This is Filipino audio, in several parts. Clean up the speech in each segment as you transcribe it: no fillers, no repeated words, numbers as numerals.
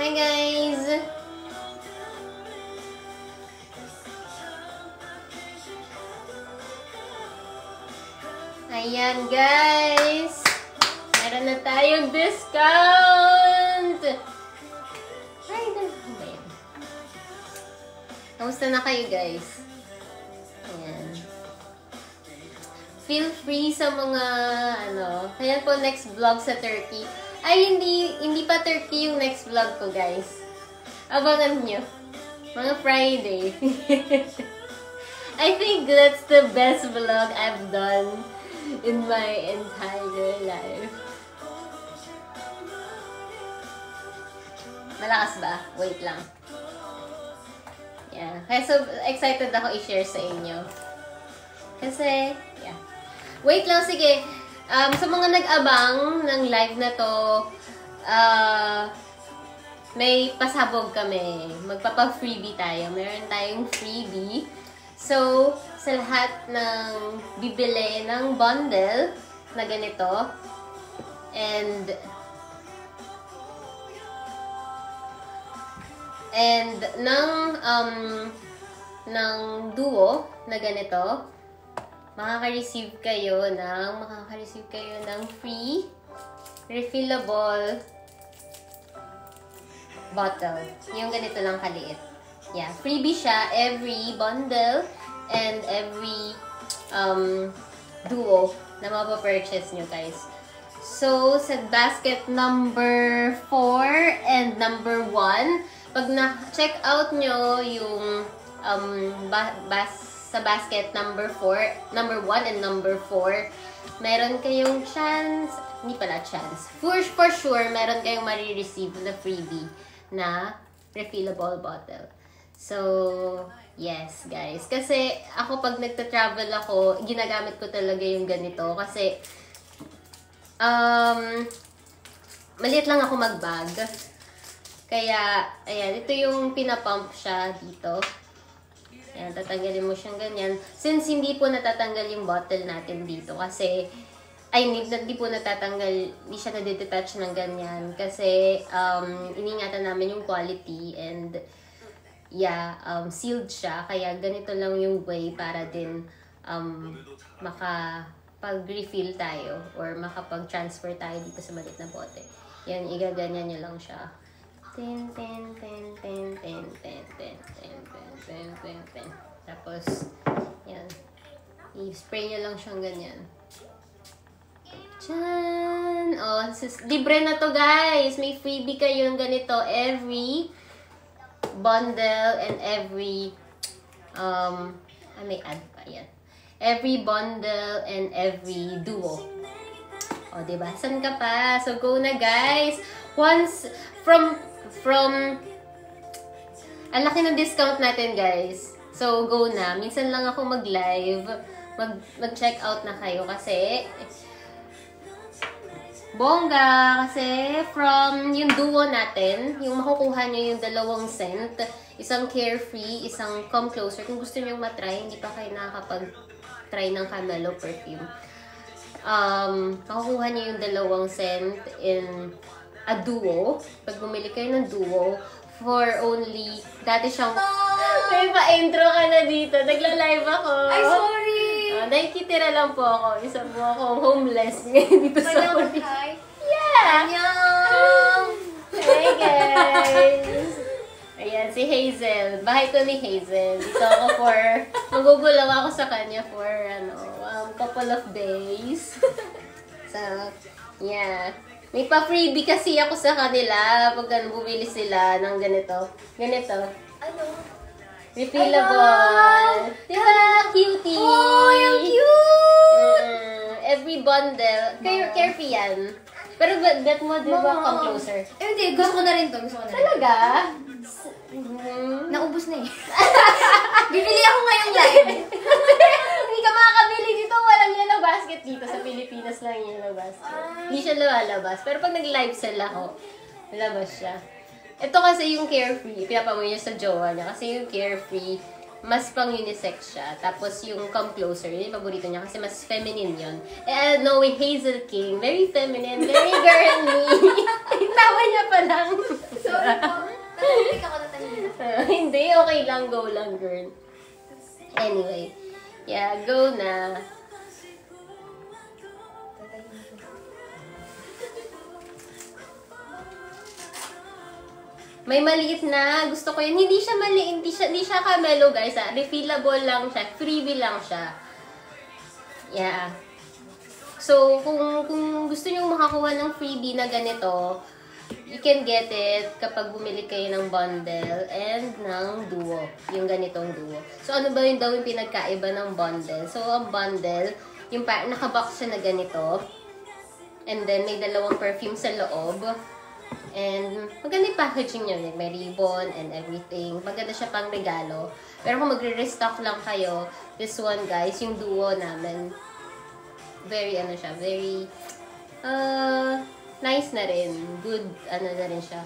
Hi guys! Ayan guys! Meron na tayong discount! Ay, ano ba yan? Kamusta na kayo guys? Ayan. Feel free sa mga kaya po next vlog sa Turkey. Ay, hindi pa Turkey yung next vlog ko, guys. Abangan nyo. Mga Friday. I think that's the best vlog I've done in my entire life. Malakas ba? Wait lang. Yeah. Kaya so excited ako i-share sa inyo. Kasi, yeah. Wait lang, sige. Sa mga nag-abang ng live na to, may pasabog kami. Magpapa-freebie tayo. Meron tayong freebie. So, sa lahat ng bibili ng bundle na ganito, and ng duo na ganito, makaka-receive kayo ng free refillable bottle. Yung ganito lang kaliit. Yeah, freebie siya every bundle and every duo na mapapurchase nyo guys. So, sa basket number 4 and number 1, pag na-check out nyo yung sa basket number 1 and number 4, meron kayong chance, hindi pala chance, for sure, meron kayong marireceive na freebie na refillable bottle. So, yes guys. Kasi ako pag nagta-travel ako, ginagamit ko talaga yung ganito kasi maliit lang ako mag-bag. Kaya, ayan, ito yung pinapump siya dito. Ayan, tatanggalin mo siyang ganyan. Since hindi po natatanggal yung bottle natin dito kasi, hindi po natatanggal, hindi siya nadidetach ng ganyan. Kasi, iningatan namin yung quality and, yeah, sealed siya. Kaya ganito lang yung way para din makapag-refill tayo or makapag-transfer tayo dito sa maliit na bote. Yan, igaganyan nyo lang siya. Ten. Tapos, yan. I-spray nyo lang siyang ganyan. Tjan! Oh, libre na to guys! May freebie kayo ng ganito every bundle and every may ad pa yan. Every bundle and every duo. O, diba? San ka pa? So, go na guys! Once, from ang laki ng discount natin guys. So, go na. Minsan lang ako mag-live. Mag-check out na kayo kasi bongga. Kasi from yung duo natin, yung makukuha nyo yung 2 scent, isang Carefree, isang Come Closer. Kung gusto nyo matry, hindi pa kayo nakakapag-try ng Camelo perfume. Makukuha nyo yung 2 scent in a duo. Pag bumili kayo ng duo, for only, dati siyang, may pa-intro ka na dito. Nagla-live ako. Ay, sorry! Nakikitira lang po ako. Isa po akong homeless ngayon dito sa Uri. Hi! Yeah! Annyeong! Hey guys! Ayan, si Hazel. Bahay ko ni Hazel. Dito ako for, magugulaw ako sa kanya for, couple of days. So, yeah. May pa-freebie kasi ako sa kanila pag bumili sila ng ganito. Ganito. Ano? Refillable. Diba? Cutie! Oh, yung cute! Every bundle. Carefree yan. Pero bet mo, di ba, Come Closer? Hindi, gusto ko na rin to. Talaga? Naubos na eh. Bibili ako ngayong live. Hindi ka makakabili dito. Walang yellow basket dito. Sa Pilipinas lang yung yellow basket. Hindi siya lumalabas. Pero pag nag-live sell ako, lalabas siya. Ito kasi yung Carefree. Pinapamoy niya sa jowa niya. Kasi yung Carefree, mas pang unisex siya. Tapos yung Come Closer, yun yung paborito niya kasi mas feminine yun. Knowing Hazel King, very feminine, very girly. Tawa niya pa lang. Sorry po. Natahimik ako, natahimik. Hindi, okay lang. Go lang, girl. Anyway. Yeah, go na. May maliit na. Gusto ko yun. Hindi siya maliit. Hindi siya kamelo, guys. Refillable lang siya. Freebie lang siya. Yeah. So, kung gusto niyo makakuha ng freebie na ganito, you can get it kapag bumili kayo ng bundle and ng duo. Yung ganitong duo. So, ano ba yung daw yung pinagkaiba ng bundle? So, ang bundle, yung nakabox siya na ganito. And then, may dalawang perfume sa loob. And maganda yung packaging niya. May ribbon and everything. Maganda siya pang regalo. Pero kung magre-restock lang kayo, this one guys, yung duo namin, very nice na rin. Good, na rin siya.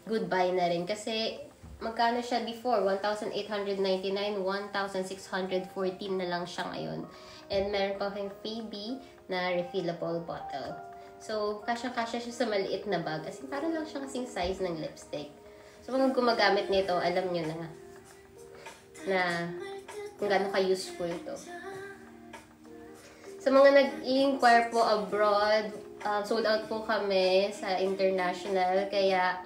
Good buy na rin. Kasi, magkano siya before? 1,899, 1,614 na lang siya ngayon. And meron pa kayong freebie na refillable bottle. So, kasyang-kasya siya sa maliit na bag. As in, parang lang siya kasing size ng lipstick. So, kung gumagamit nito, alam nyo na kung gaano ka-useful ito. Sa mga nag-inquire po abroad, sold out po kami sa international. Kaya,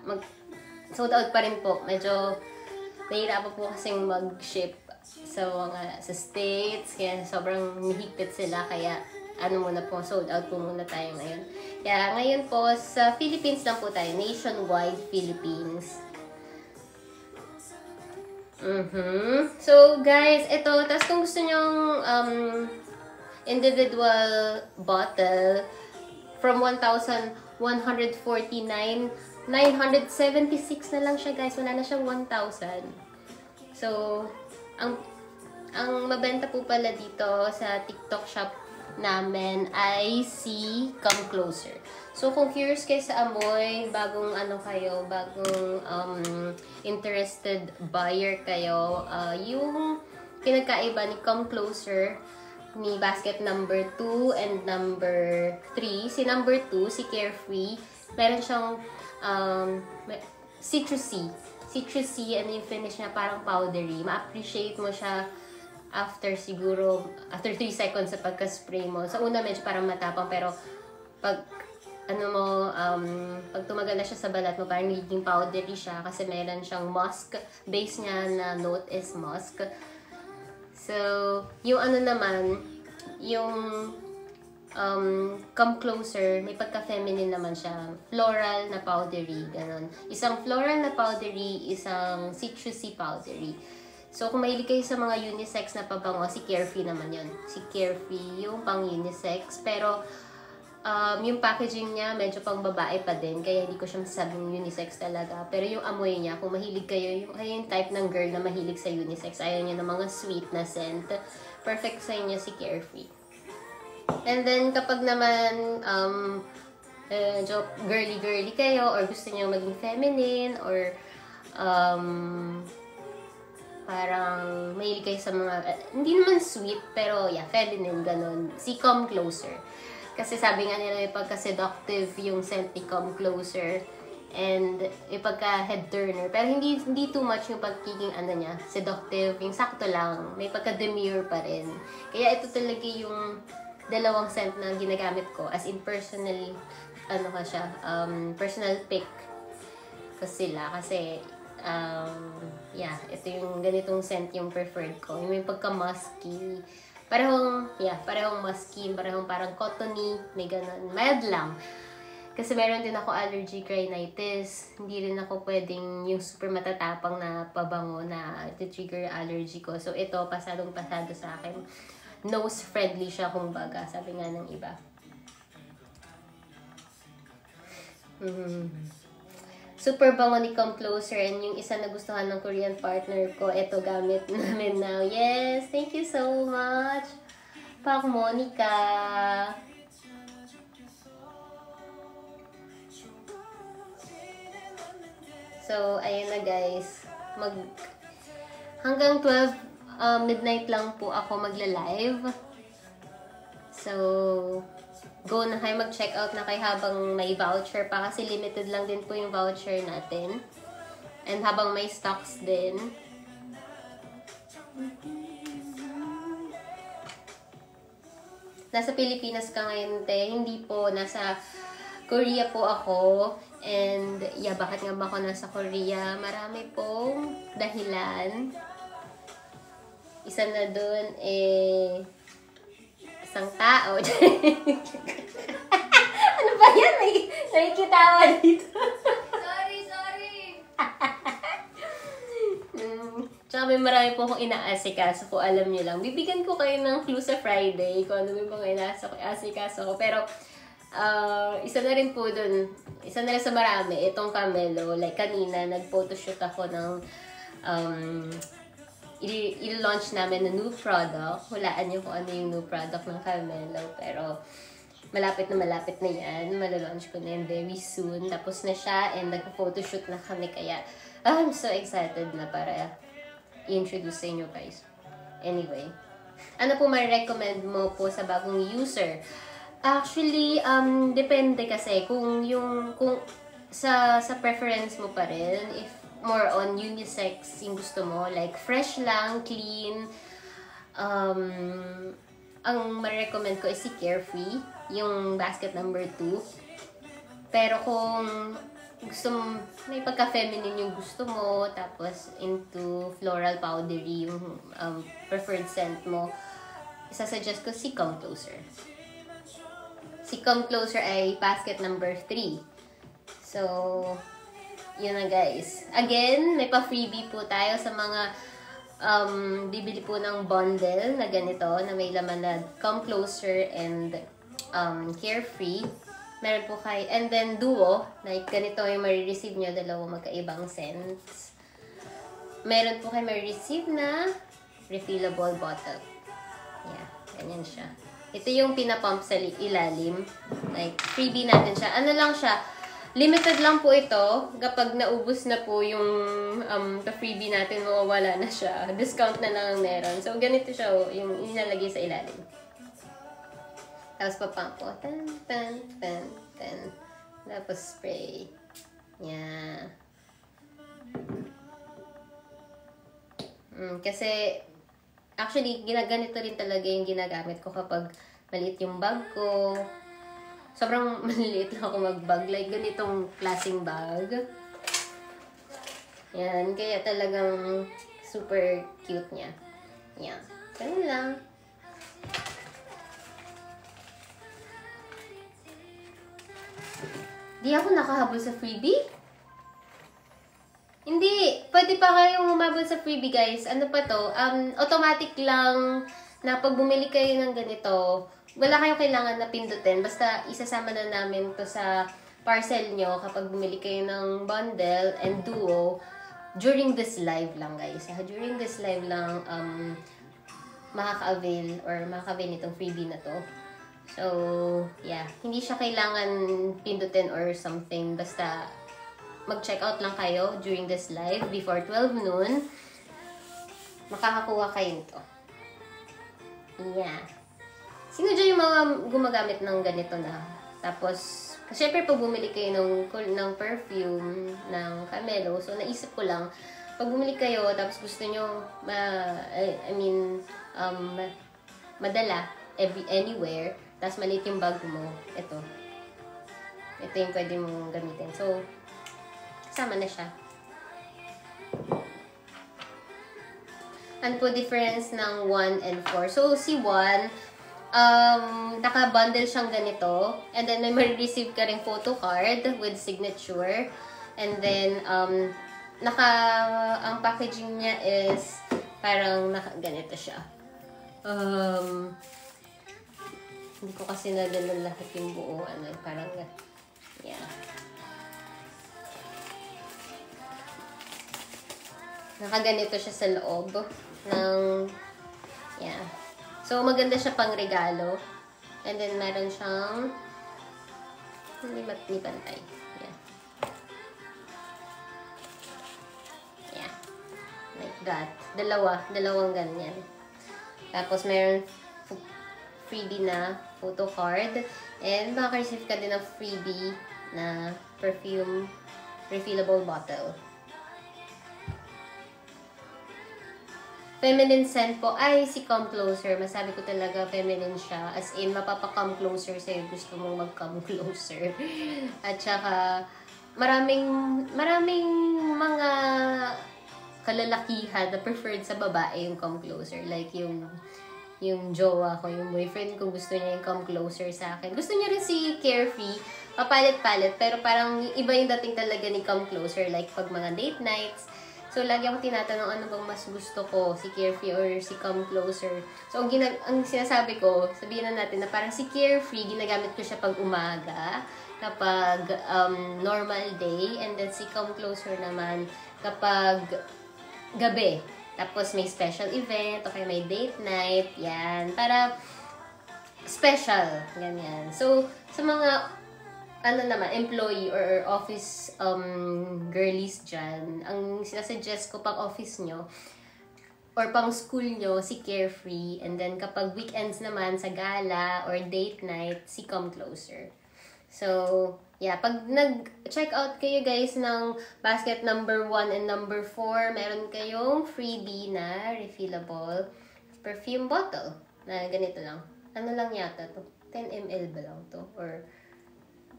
sold out pa rin po. Medyo nahihirapan po kasing mag-ship sa States. Kaya sobrang hihigpit sila. Kaya, muna po, sold out po muna tayo ngayon. Kaya ngayon po, sa Philippines lang po tayo. Nationwide Philippines. So, guys, ito. Tapos kung gusto nyong individual bottle from 1,149, 976 na lang siya, guys. Wala na siyang 1,000. So, ang mabenta po pala dito sa TikTok shop namin ay si Come Closer. So, kung curious kayo sa amoy, bagong interested buyer kayo, yung pinagkaiba ni Come Closer, ni basket number 2 and number 3. Si number 2, si Carefree, meron siyang citrusy. Citrusy, yung finish niya parang powdery. Ma-appreciate mo siya after 3 seconds sa pagka-spray mo. Sa una, medyo parang matapang, pero pag pag tumagal na siya sa balat mo, parang nagiging powdery siya kasi meron siyang musk. Base niya na note is musk. So, yung yung Come Closer, may pagka-feminine naman siya. Floral na powdery, ganon. Isang floral na powdery, isang citrusy powdery. So, kung mahilig kayo sa mga unisex na pabango, si Carefree naman yun. Si Carefree, yung pang unisex. Pero, yung packaging niya, medyo pang babae pa din. Kaya hindi ko siya masasabing unisex talaga. Pero yung amoy niya, kung mahilig kayo, yung type ng girl na mahilig sa unisex, ayaw niya ng mga sweet na scent, perfect sa inyo si Carefree. And then, kapag naman, medyo girly-girly kayo, or gusto niyo maging feminine, or, parang mahilig kayo sa mga, hindi naman sweet, pero yeah, feminine, ganun. Si Come Closer. Kasi sabi nga nila, may pagka-seductive yung scent ni Come Closer. And may pagka-head turner. Pero hindi too much yung pagkiging niya, seductive. Yung sakto lang. May pagka-demure pa rin. Kaya ito talaga yung dalawang scent na ginagamit ko. As in personal, personal pick ko sila. Kasi, yeah, ito yung ganitong scent yung preferred ko. Yung may pagka-musky. Parehong musky, parehong parang cottony, may ganun. Mild lang. Kasi meron din ako allergy rhinitis. Hindi rin ako pwedeng yung super matatapang na pabango na trigger allergy ko. So ito, pasadong-pasado sa akin. Nose-friendly siya, kumbaga. Sabi nga ng iba. Super bango ni Come Closer, and yung isa na gustuhan ng Korean partner ko, ito gamit namin now. Yes! Thank you so much! Pak Monica! So, ayun na guys. Hanggang 12 midnight lang po ako magla-live. So, go na kayo, mag-check out na kayo habang may voucher pa kasi limited lang din po yung voucher natin. And habang may stocks din. Nasa Pilipinas ka ngayon, te. Hindi po. Nasa Korea po ako. And, yeah, bakit nga ba ako nasa Korea? Marami pong dahilan. Isa na dun, isang tao. Ano ba yan? May nakikitawa dito. Sorry. Tsaka may marami po akong inaasikaso po, alam nyo lang. Bibigyan ko kayo ng clue sa Friday kung ano may mga inaasikaso ko. Pero, isa na rin po dun, isa na rin sa marami, itong Camelo. Like kanina, nag-photoshoot ako ng, i-launch namin na new product. Hulaan nyo kung ano yung new product ng Camelo. Pero, malapit na yan. Malalaunch ko na yan very soon. Tapos na siya and nag-photoshoot na kami. Kaya, I'm so excited na para i-introduce sa inyo guys. Anyway, ano po ma-recommend mo po sa bagong user? Actually, depende kasi kung sa preference mo pa rin, if more on unisex yung gusto mo, like fresh lang, clean, ang ma-recommend ko is si Carefree, yung basket number 2. Pero kung gusto mo, may pagka-feminine yung gusto mo, tapos into floral powdery yung preferred scent mo, isasuggest ko si Come Closer. Si Come Closer ay basket number 3. So, yun na guys. Again, may pa-freebie po tayo sa mga bibili po ng bundle na ganito, na may laman na Come Closer and Carefree. Meron po kayo, and then duo, like ganito yung marireceive nyo, dalawang magkaibang scents. Meron po kayo marireceive na refillable bottle. Yeah, ganyan siya. Ito yung pinapump sa ilalim. Like, freebie natin siya. Ano lang siya, limited lang po ito. Kapag naubos na po yung freebie natin, mawawala na siya. Discount na lang ang meron. So, ganito siya, yung inalagay sa ilalim. Tapos papump po. Tan, tan, tan, tan. Tapos spray. Yeah. Kasi, actually, ginaganito rin talaga yung ginagamit ko kapag maliit yung bag ko. Sobrang maliit lang ako mag-bag. Like, ganitong klaseng bag. Yan. Kaya talagang super cute niya. Yan. Ganun lang. Di ako nakahabol sa freebie? Hindi. Pwede pa kayong humabol sa freebie, guys. Ano pa to? Automatic lang na pag bumili kayo ng ganito, wala kayong kailangan na pindutin. Basta isasama na namin to sa parcel nyo kapag bumili kayo ng bundle and duo during this live lang, guys. During this live lang, makaka-avail or makaka-avail nitong freebie na to. So, yeah. Hindi siya kailangan pindutin or something. Basta mag-check out lang kayo during this live before 12 noon. Makakakuha kayo nito. Yeah. Sino dyan yung mga gumagamit ng ganito na? Tapos, syempre pag bumili kayo ng perfume, ng Camelo, so naisip ko lang, pag bumili kayo, tapos gusto nyo, madala anywhere, tapos maliit yung bag mo, ito yung pwede mong gamitin. So, kasama na siya. Ano po difference ng 1 and 4? So, si 1, naka-bundle siyang ganito. And then, may ma-receive ka rin photo card with signature. And then, ang packaging niya is parang ganito siya. Hindi ko kasi nadala lahat yung buo. Parang, yeah. Nakaganito siya sa loob ng, yeah. So, maganda siya pang regalo. And then, meron siyang, hindi pantay. Yeah. Yeah. Like that. Dalawang ganyan. Tapos, meron freebie na photo card. And makaka-receive ka din ng freebie na perfume refillable bottle. Feminine scent po, ay si Come Closer. Masabi ko talaga feminine siya. As in, mapapa-come closer sa'yo. Gusto mong mag-come closer. At saka, maraming mga kalalakihan na preferred sa babae yung come closer. Like yung jowa ko, yung boyfriend ko, gusto niya yung come closer sa akin. Gusto niya rin si Carefree, papalit-palit, pero parang iba yung dating talaga ni come closer. Like pag mga date nights, so, lagi ako tinatanong ano bang mas gusto ko, si Carefree or si Come Closer. So, ang sinasabi ko, sabihin na natin na parang si Carefree, ginagamit ko siya pag umaga, kapag normal day, and then si Come Closer naman kapag gabi. Tapos may special event, o kaya may date night, yan. Para special, ganyan. So, sa mga employee or office girlies dyan, ang sinasuggest ko pang office nyo or pang school nyo, si Carefree. And then kapag weekends naman, sa gala or date night, si Come Closer. So, yeah, pag nag-check out kayo guys ng basket number 1 and number 4, meron kayong freebie na refillable perfume bottle na ganito lang. Ano lang yata to? 10 ml ba lang to? Or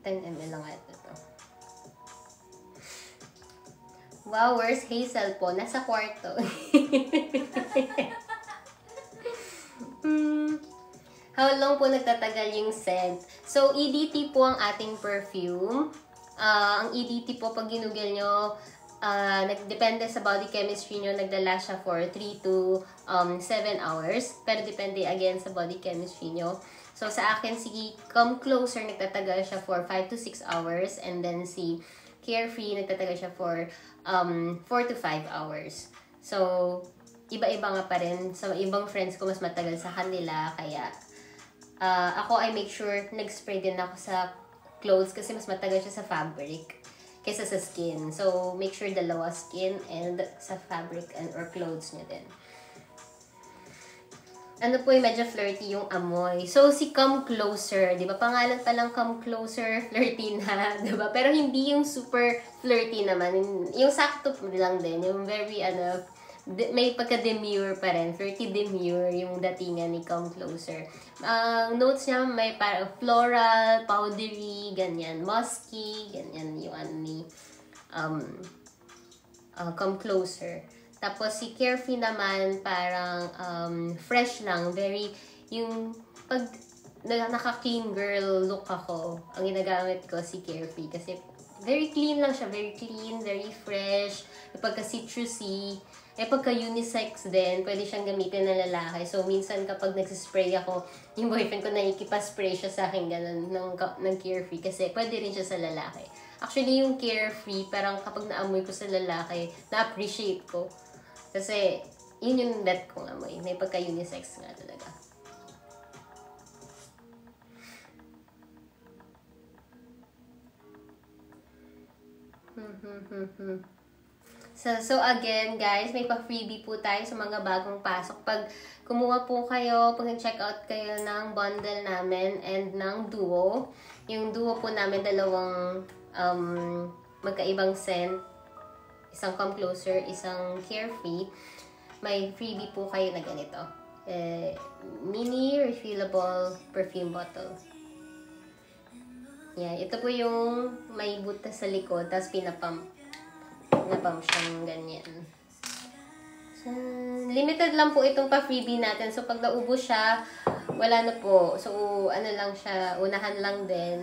10 ml lang ito. Wow, where's Hazel po? Nasa kwarto. How long po nagtatagal yung scent? So, EDT po ang ating perfume. Ang EDT po, pag ginugel nyo, depende sa body chemistry nyo, nagdala siya for 3 to 7 hours. Pero depende again sa body chemistry nyo. So, sa akin, si Come Closer, nagtatagal siya for 5 to 6 hours. And then, si Carefree, nagtatagal siya for 4 to 5 hours. So, iba-iba nga pa rin. Sa ibang friends ko, mas matagal sa kanila. Kaya, ako, I make sure nag-spray din ako sa clothes kasi mas matagal siya sa fabric kaysa sa skin. So, make sure dalawa skin and sa fabric and or clothes niya din. Ano po yung medyo flirty yung amoy. So, si Come Closer, di ba? Pangalan pa lang Come Closer, flirty na, di ba? Pero hindi yung super flirty naman. Yung sakto lang din. Yung very, may pagka-demure pa rin. Flirty demure yung datingan ni Come Closer. Notes niya may parang floral, powdery, ganyan. Musky, ganyan yung ni Come Closer. Tapos si Carefree naman parang fresh lang, very yung pag naka-clean girl look ako, ang ginagamit ko si Carefree kasi very clean lang siya, very clean, very fresh, pagka-citrusy, pagka-unisex din, pwede siyang gamitin ng lalaki. So minsan kapag nagsispray ako, yung boyfriend ko nakikipa-spray siya sa akin ganun ng Carefree kasi pwede rin siya sa lalaki. Actually yung Carefree, parang kapag naamoy ko sa lalaki, na-appreciate ko. Kasi, yun yung bet kong amoy. May pagka-unisex nga talaga. So again, guys, may pa-freebie po tayo sa mga bagong pasok. Pag kumuha po kayo, pag nag-check out kayo ng bundle namin and ng duo. Yung duo po namin, dalawang magkaibang scent. Isang Come Closer, isang Carefree. May freebie po kayo na ganito. Mini refillable perfume bottle. Yeah, ito po yung may butas sa likod, tapos pinapump. Napump siyang ganyan. So, limited lang po itong pa-freebie natin. So, pag naubos siya, wala na po. So, ano lang siya, unahan lang din.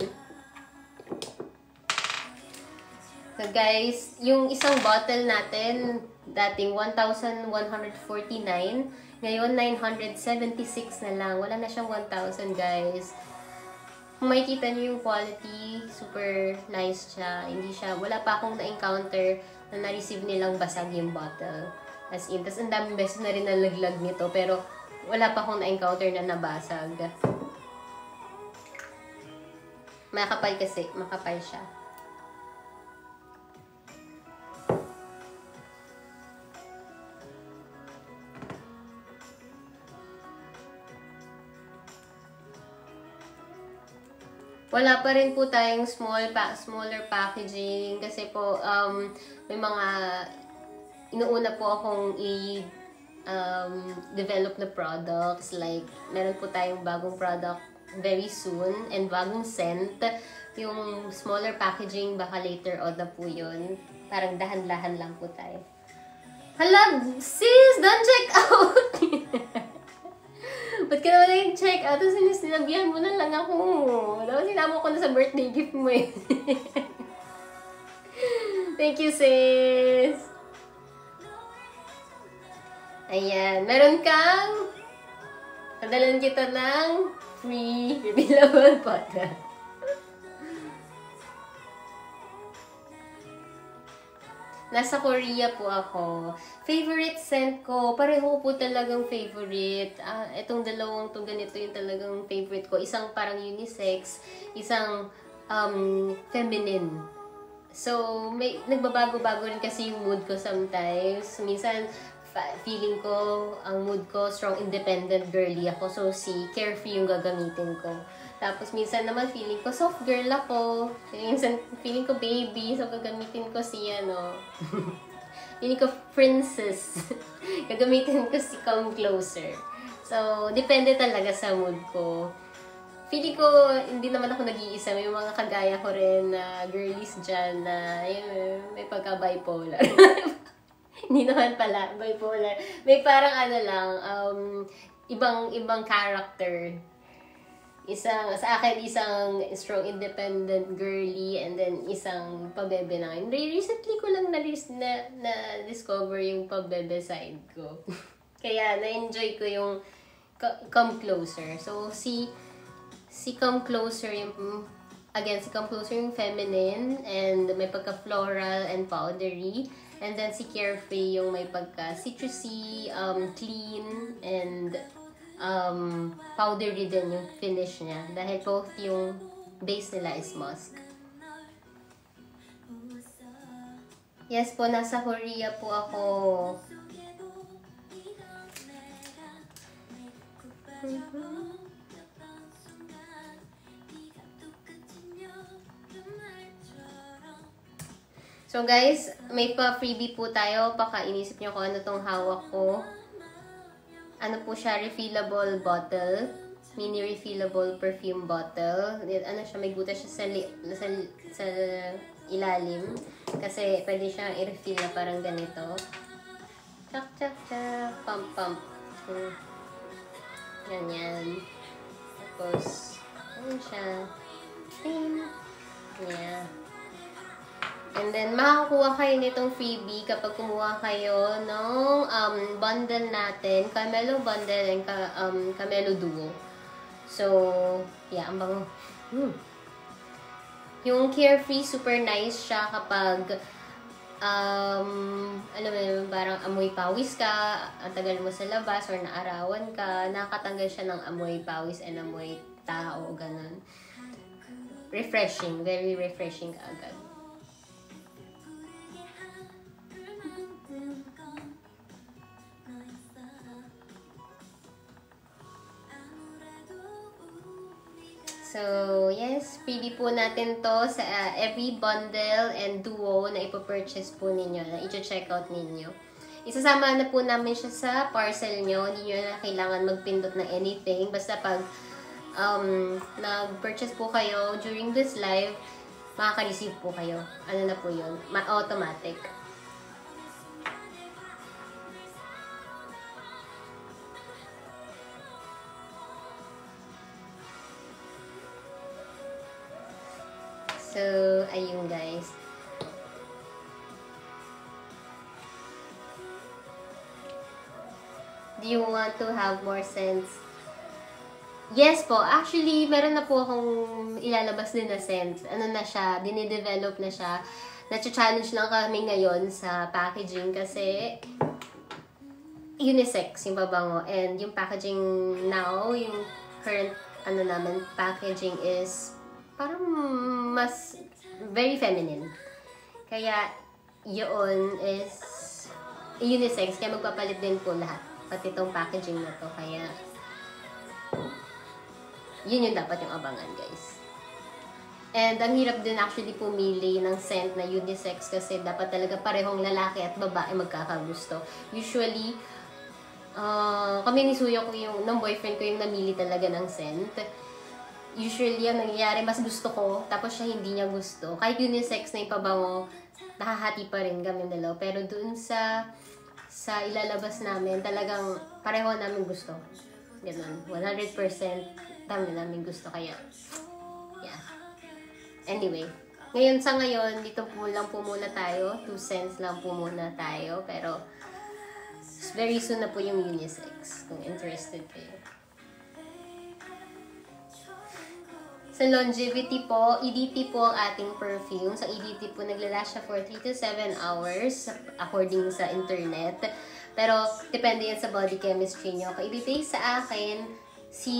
So guys, yung isang bottle natin, dating 1,149, ngayon 976 na lang. Wala na siyang 1,000 guys. Kung makikita niyo yung quality, super nice siya. Hindi siya, wala pa akong na-encounter na na-receive nilang basag yung bottle. As in, tas ang daming beses na rin nalaglag nito, pero wala pa akong na-encounter na nabasag. Makapal kasi, makapal siya. Wala pa rin po tayong smaller packaging kasi po may mga inuuna po akong develop na products, like meron po tayong bagong product very soon and bagong scent. Yung smaller packaging baka later on na po yun, parang dahan-dahan lang po tayo. Hala sis, don't check out. Ba't ka naman nag-check out? Tapos sinabihan mo na lang ako. Tapos sinama ko na sa birthday gift mo eh. Thank you, sis. Ayan. Meron kang padalan kita ng free refillable bottle. Nasa Korea po ako. Favorite scent ko, pareho po talagang favorite. Itong dalawang to ganito yung talagang favorite ko. Isang parang unisex, isang feminine. So, may nagbabago-bago rin kasi yung mood ko sometimes. Minsan, feeling ko, ang mood ko, strong, independent, girly ako. So, si Carefree yung gagamitin ko. Tapos, minsan naman, feeling ko, soft girl ako. Minsan, feeling ko, baby. So, gagamitin ko si, feeling ko, princess. Gagamitin ko si Come Closer. So, depende talaga sa mood ko. Feeling ko, hindi naman ako nag-iisa. May mga kagaya ko rin na girlies dyan na, may pagka-bipolar. Hindi naman pala, bipolar. May parang ibang character. Sa akin, isang strong, independent, girly, and then isang pabebe na. Recently ko lang na-discover yung pabebe side ko. Kaya, na-enjoy ko yung Come Closer. So, si Come Closer yung, si Come Closer yung feminine, and may pagka-floral and powdery. And then, si Carefree yung may pagka-citrusy, clean, and powdery din yung finish niya. Dahil both yung base nila is musk. Yes po, nasa Korea po ako. So guys, may pa-freebie po tayo. Baka inisip nyo kung ano tong hawak ko. Ano po siya, refillable bottle. Mini refillable perfume bottle. Ano siya, may butas siya sa ilalim. Kasi pwede siyang i-refill na parang ganito. Chak, chak, chak. Pump, pump. Ganyan. Tapos, ano siya. Yeah. And then, makakuha kayo nitong freebie kapag kumuha kayo ng bundle natin, Camelo Bundle and Camelo Duo. So, yeah, ang bango. Yung Carefree, super nice siya kapag, alam mo yun, parang amoy pawis ka, ang tagal mo sa labas, or naarawan ka, nakakatanggal siya ng amoy pawis and amoy tao, ganun. Refreshing, very refreshing agad. So, yes, freebie po natin to sa every bundle and duo na ipopurchase po ninyo, na i-check out ninyo. Isasama na po namin siya sa parcel nyo. Hindi nyo na kailangan magpindot ng anything. Basta pag nag-purchase po kayo during this live, makaka-receive po kayo. Ano na po yun? Automatic. So, ayun guys. Do you want to have more scents? Yes po. Actually, meron na po akong ilalabas din na scent. Ano na siya, dinidevelop na siya. Nacha-challenge lang kami ngayon sa packaging kasi unisex yung pabango. And yung packaging now, yung current namin, packaging is parang mas very feminine. Kaya yun is unisex. Kaya magpapalit din po lahat. Pati itong packaging na to. Kaya yun yung dapat yung abangan, guys. And ang hirap din actually pumili ng scent na unisex kasi dapat talaga parehong lalaki at babae magkakagusto. Usually, kami ni Suyo ko ng boyfriend ko yung namili talaga ng scent. Usually, ang nangyayari, mas gusto ko, tapos siya hindi niya gusto. Kahit unisex na yung pabango, nakahati pa rin kami dalawa. Pero dun sa ilalabas namin, talagang pareho namin gusto. Ganun. 100% dami namin gusto. Kaya, yeah. Anyway, sa ngayon, dito lang po muna tayo. 2 cents lang po muna tayo. Pero, very soon na po yung unisex. Kung interested kayo. Sa longevity po, EDT po ang ating perfume. Sa EDT po, naglalast siya for 3 to 7 hours according sa internet. Pero, depende yan sa body chemistry nyo. EDT sa akin, si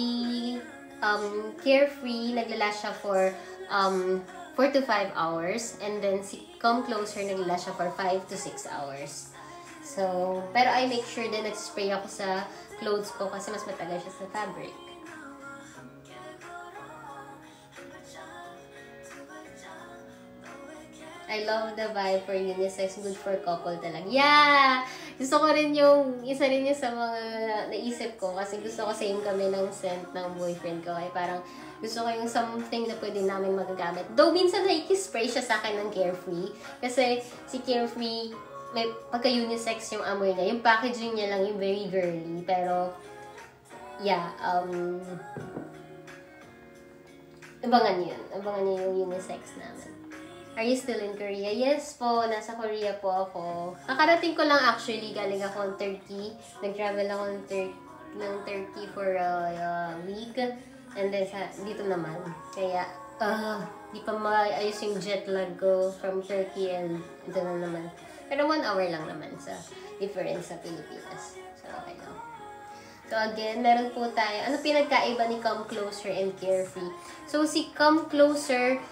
Carefree, naglalast siya for 4 to 5 hours. And then, si Come Closer, naglalast siya for 5 to 6 hours. So, pero I make sure din nag-spray ako sa clothes ko kasi mas matagal siya sa fabric. I love the vibe for unisex. Good for couple talaga. Yeah! Gusto ko rin isa rin yung sa mga naisip ko kasi gusto ko same kami ng scent ng boyfriend ko. Kaya parang gusto ko yung something na pwede namin magagamit. Though minsan naikispray siya sa akin ng Carefree. Kasi si Carefree, may pagka-unisex yung amoy niya. Yung packaging niya lang yung very girly. Pero, yeah, abangan niyo yun. Abangan niyo yung unisex namin. Are you still in Korea? Yes po, nasa Korea po ako. Nakarating ko lang actually, galing ako ng Turkey. Nag-travel ako ng Turkey for a week. And then, dito naman. Kaya, di pa maayos yung jet lag ko from Turkey and ito na naman. Pero 1 hour lang naman sa difference sa Pilipinas. So, okay lang. So, again, meron po tayo. Ano pinagkaiba ni Come Closer and Carefree? So, si Come Closer,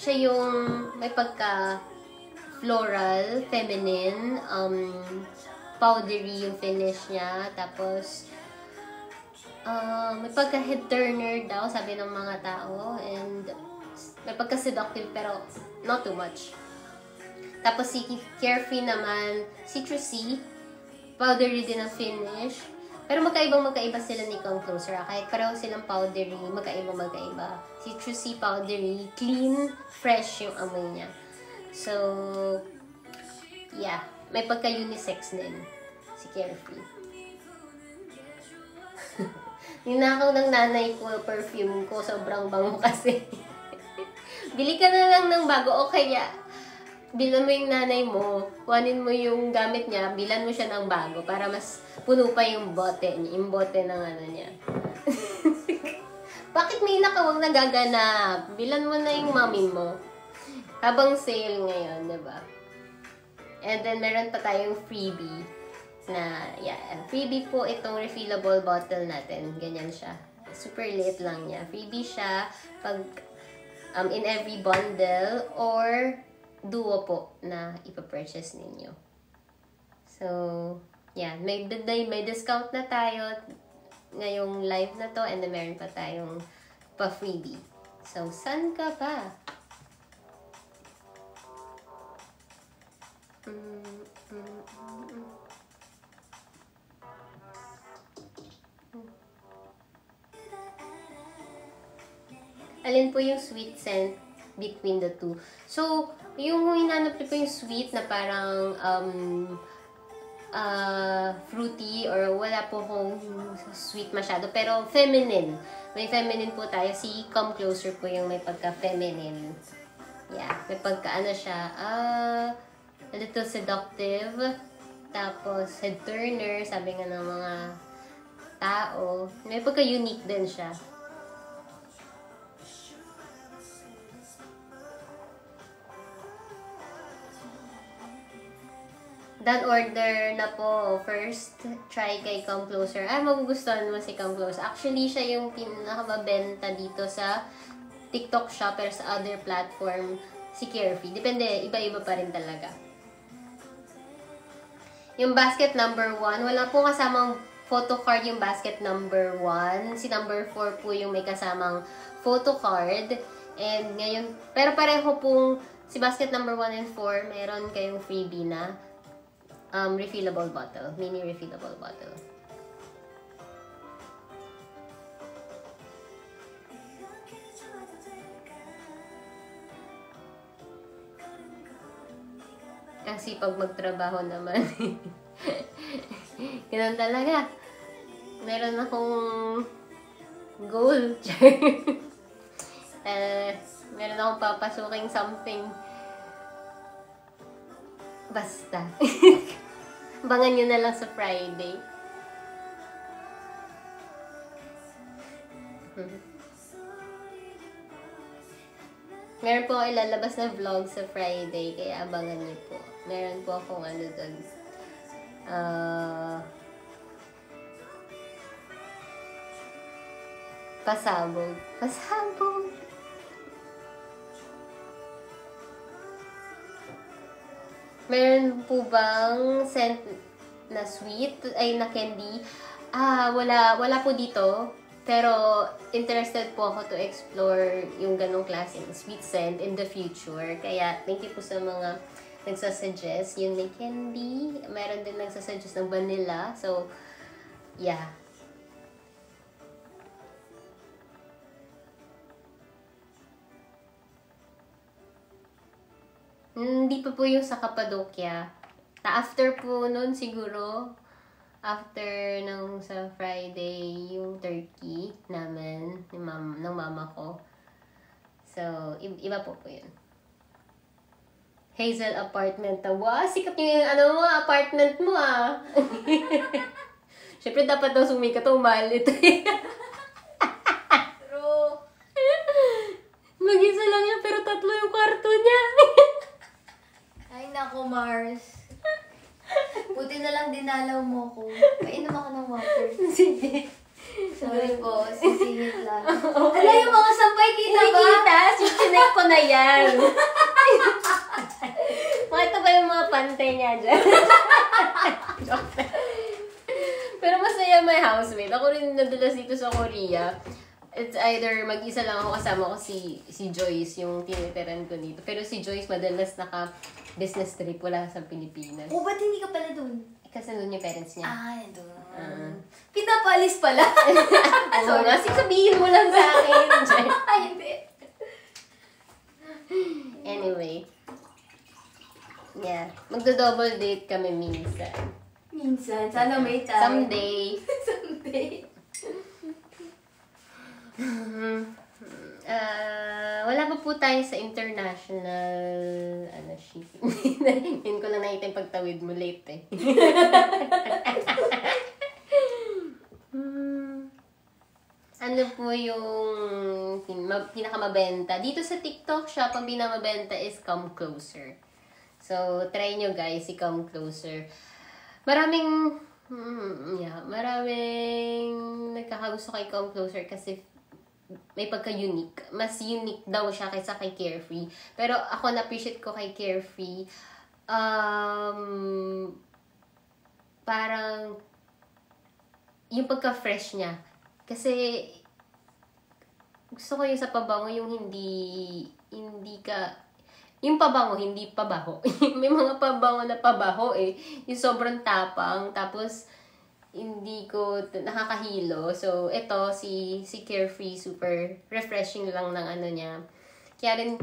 siya yung may pagka-floral, feminine, powdery yung finish niya. Tapos, may pagka-head turner daw, sabi ng mga tao. And, may pagka-seductive pero not too much. Tapos, si Carefree naman, citrusy, powdery din ang finish. Pero magkaiba sila ni Come Closer. Kahit pareho silang powdery, magkaiba. Citrusy, powdery, clean, fresh yung amoy niya. So, yeah. May pagka-unisex din si Carefree. Ninakaw ng nanay ko perfume ko. Sobrang bango kasi. Bili ka na lang ng bago o kaya bilan mo yung nanay mo, kuhanin mo yung gamit niya, bilan mo siya ng bago para mas puno pa yung bote niya, yung bote ng ano niya. Bakit may nakawag nagaganap? Bilan mo na yung mommy mo. Habang sale ngayon, diba? And then, meron pa tayong freebie na, yeah, freebie po itong refillable bottle natin. Ganyan siya. Super liit lang niya. Freebie siya pag in every bundle or duo po na ipapurchase ninyo. So, yeah, may discount na tayo ngayong live na to and then meron pa tayong pa-freebie. So, saan ka pa? Alin po yung sweet scent between the two? So, yung hinanap ko yung sweet na parang fruity or wala po kong sweet masyado. Pero feminine. May feminine po tayo. Si Come Closer po yung may pagka-feminine. Yeah. May pagka-ano siya. A little seductive. Tapos head turner. Sabi nga ng mga tao. May pagka-unique din siya. Done order na po. First, try kay Come Closer. Magugustuhan mo si Come Closer. Actually, siya yung pinakamabenta dito sa TikTok Shop, pero sa other platform, si Carefree. Depende, iba-iba pa rin talaga. Yung basket number 1, wala po kasamang photo card yung basket number 1. Si number 4 po yung may kasamang photo card. And ngayon, pero pareho pong si basket number 1 and 4, meron kayong freebie na refillable bottle, mini refillable bottle. Ang sipag magtrabaho naman. Ganun talaga. Meron akong goal. Meron akong papasuking something. Basta. Abangan nyo na lang sa Friday. Meron po ako ilalabas na vlog sa Friday, kaya abangan niyo po. Meron po akong ano doon. Pasabog. Pasabog! Meron po bang scent na sweet? Ay, na candy? Wala po dito. Pero, interested po ako to explore yung ganong klaseng sweet scent in the future. Kaya, thank you po sa mga nagsasuggest. Yung may candy. Meron din nagsasuggest ng vanilla. So, yeah. Hindi pa po yung sa Cappadocia. After po nun siguro, after nung sa Friday, yung turkey namin, ng mama ko. So, iba po yun. Hazel Apartment. Wow, sikat yung apartment mo Siyempre, dapat daw sumikat o malit. True. Mag-isa lang yan, pero 3 yung kwarto niya. Ay, nako, Mars. Buti na lang dinalaw mo ko. Painom ako ng water. Sige. Sorry po, sisingit lang. Okay. Ala, yung mga sampay, kita ba? Kita, chichinek ko na yan. Makita ba yung mga pantay niya dyan? Pero masaya may housemate. Ako rin nadalas dito sa Korea. It's either mag-isa lang ako, kasama ko si Joyce, yung tinitiran ko dito. Pero si Joyce madalas naka-business trip, wala sa Pilipinas. Oh, ba't hindi ka pala dun? Kasi doon yung parents niya. Doon. Pinapalis pala. Oo nga, sabihin mo lang sa akin. Ay, hindi. Anyway. Yeah. Magdo-double date kami minsan. Minsan. Sana may time. Someday. Someday. Wala pa po tayo sa international shipping. Yun ko lang nakita yung pagtawid mo late Ano po yung pinakamabenta? Dito sa TikTok shop, ang pinakamabenta is Come Closer. So, try nyo guys, si Come Closer. Maraming nagkakagusto kay Come Closer kasi may pagka-unique. Mas unique daw siya kaysa kay Carefree. Pero ako na-appreciate ko kay Carefree. Parang yung pagka-fresh niya. Kasi gusto ko yung sa pabango yung hindi yung pabango, hindi pabaho. May mga pabango na pabaho yung sobrang tapang. Tapos hindi ko nakakahilo. So, ito, si Carefree, super refreshing lang ng niya. Kaya rin,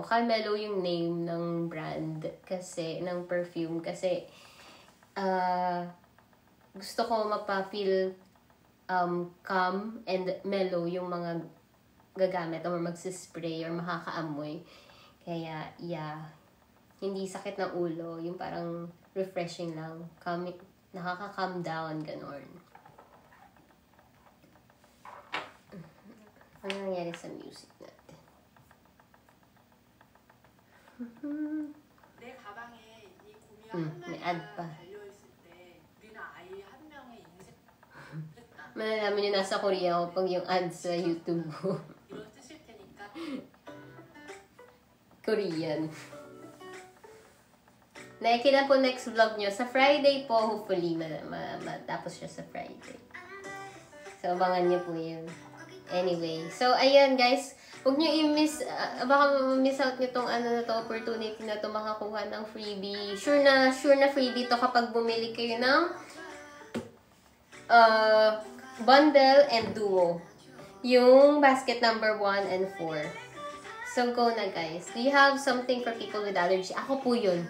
Carmelo yung name ng brand kasi, ng perfume. Kasi, gusto ko mapa-feel calm and mellow yung mga gagamit or magsispray or makakaamoy. Kaya, yeah. Hindi sakit ng ulo. Yung parang refreshing lang. Nakaka-calm down, ganon. Ano nangyari sa music natin? 내 가방에 이 구미와 may ad pa. 달려있을 때 우리는 아이 한 명의 인생 Malalaman nyo nasa Korea ako pag yung ads sa YouTube ko. 이런 뜻일 테니까 Korean. Kailan po next vlog nyo? Sa Friday po, hopefully, matapos siya sa Friday. So, abangan nyo po yun. Anyway, so ayan guys, huwag nyo i-miss, baka miss out nyo tong ano na to, opportunity na to makakuha ng freebie. Sure na freebie to kapag bumili kayo ng bundle and duo. Yung basket number 1 and 4. So go na guys. Do you have something for people with allergy? Ako po yun.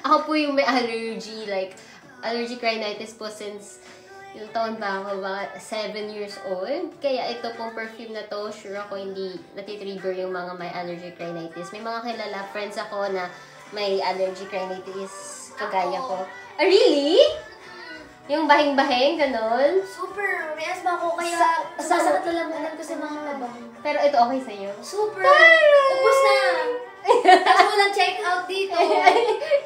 Ako po yung may allergy, like allergic rhinitis po since yung taon ba ako, baka 7 years old. Kaya ito pong perfume na to, sure ako hindi natitrigger yung mga may allergic rhinitis. May mga kilala, friends ako na may allergic rhinitis, kagaya ko. Ah, really? Yung bahing-bahing, ganon? Super! May asma ko, kaya sasakit na lang ko sa mga tabang. Pero ito okay sa'yo? Super! Ubus na! Tapos walang check out dito.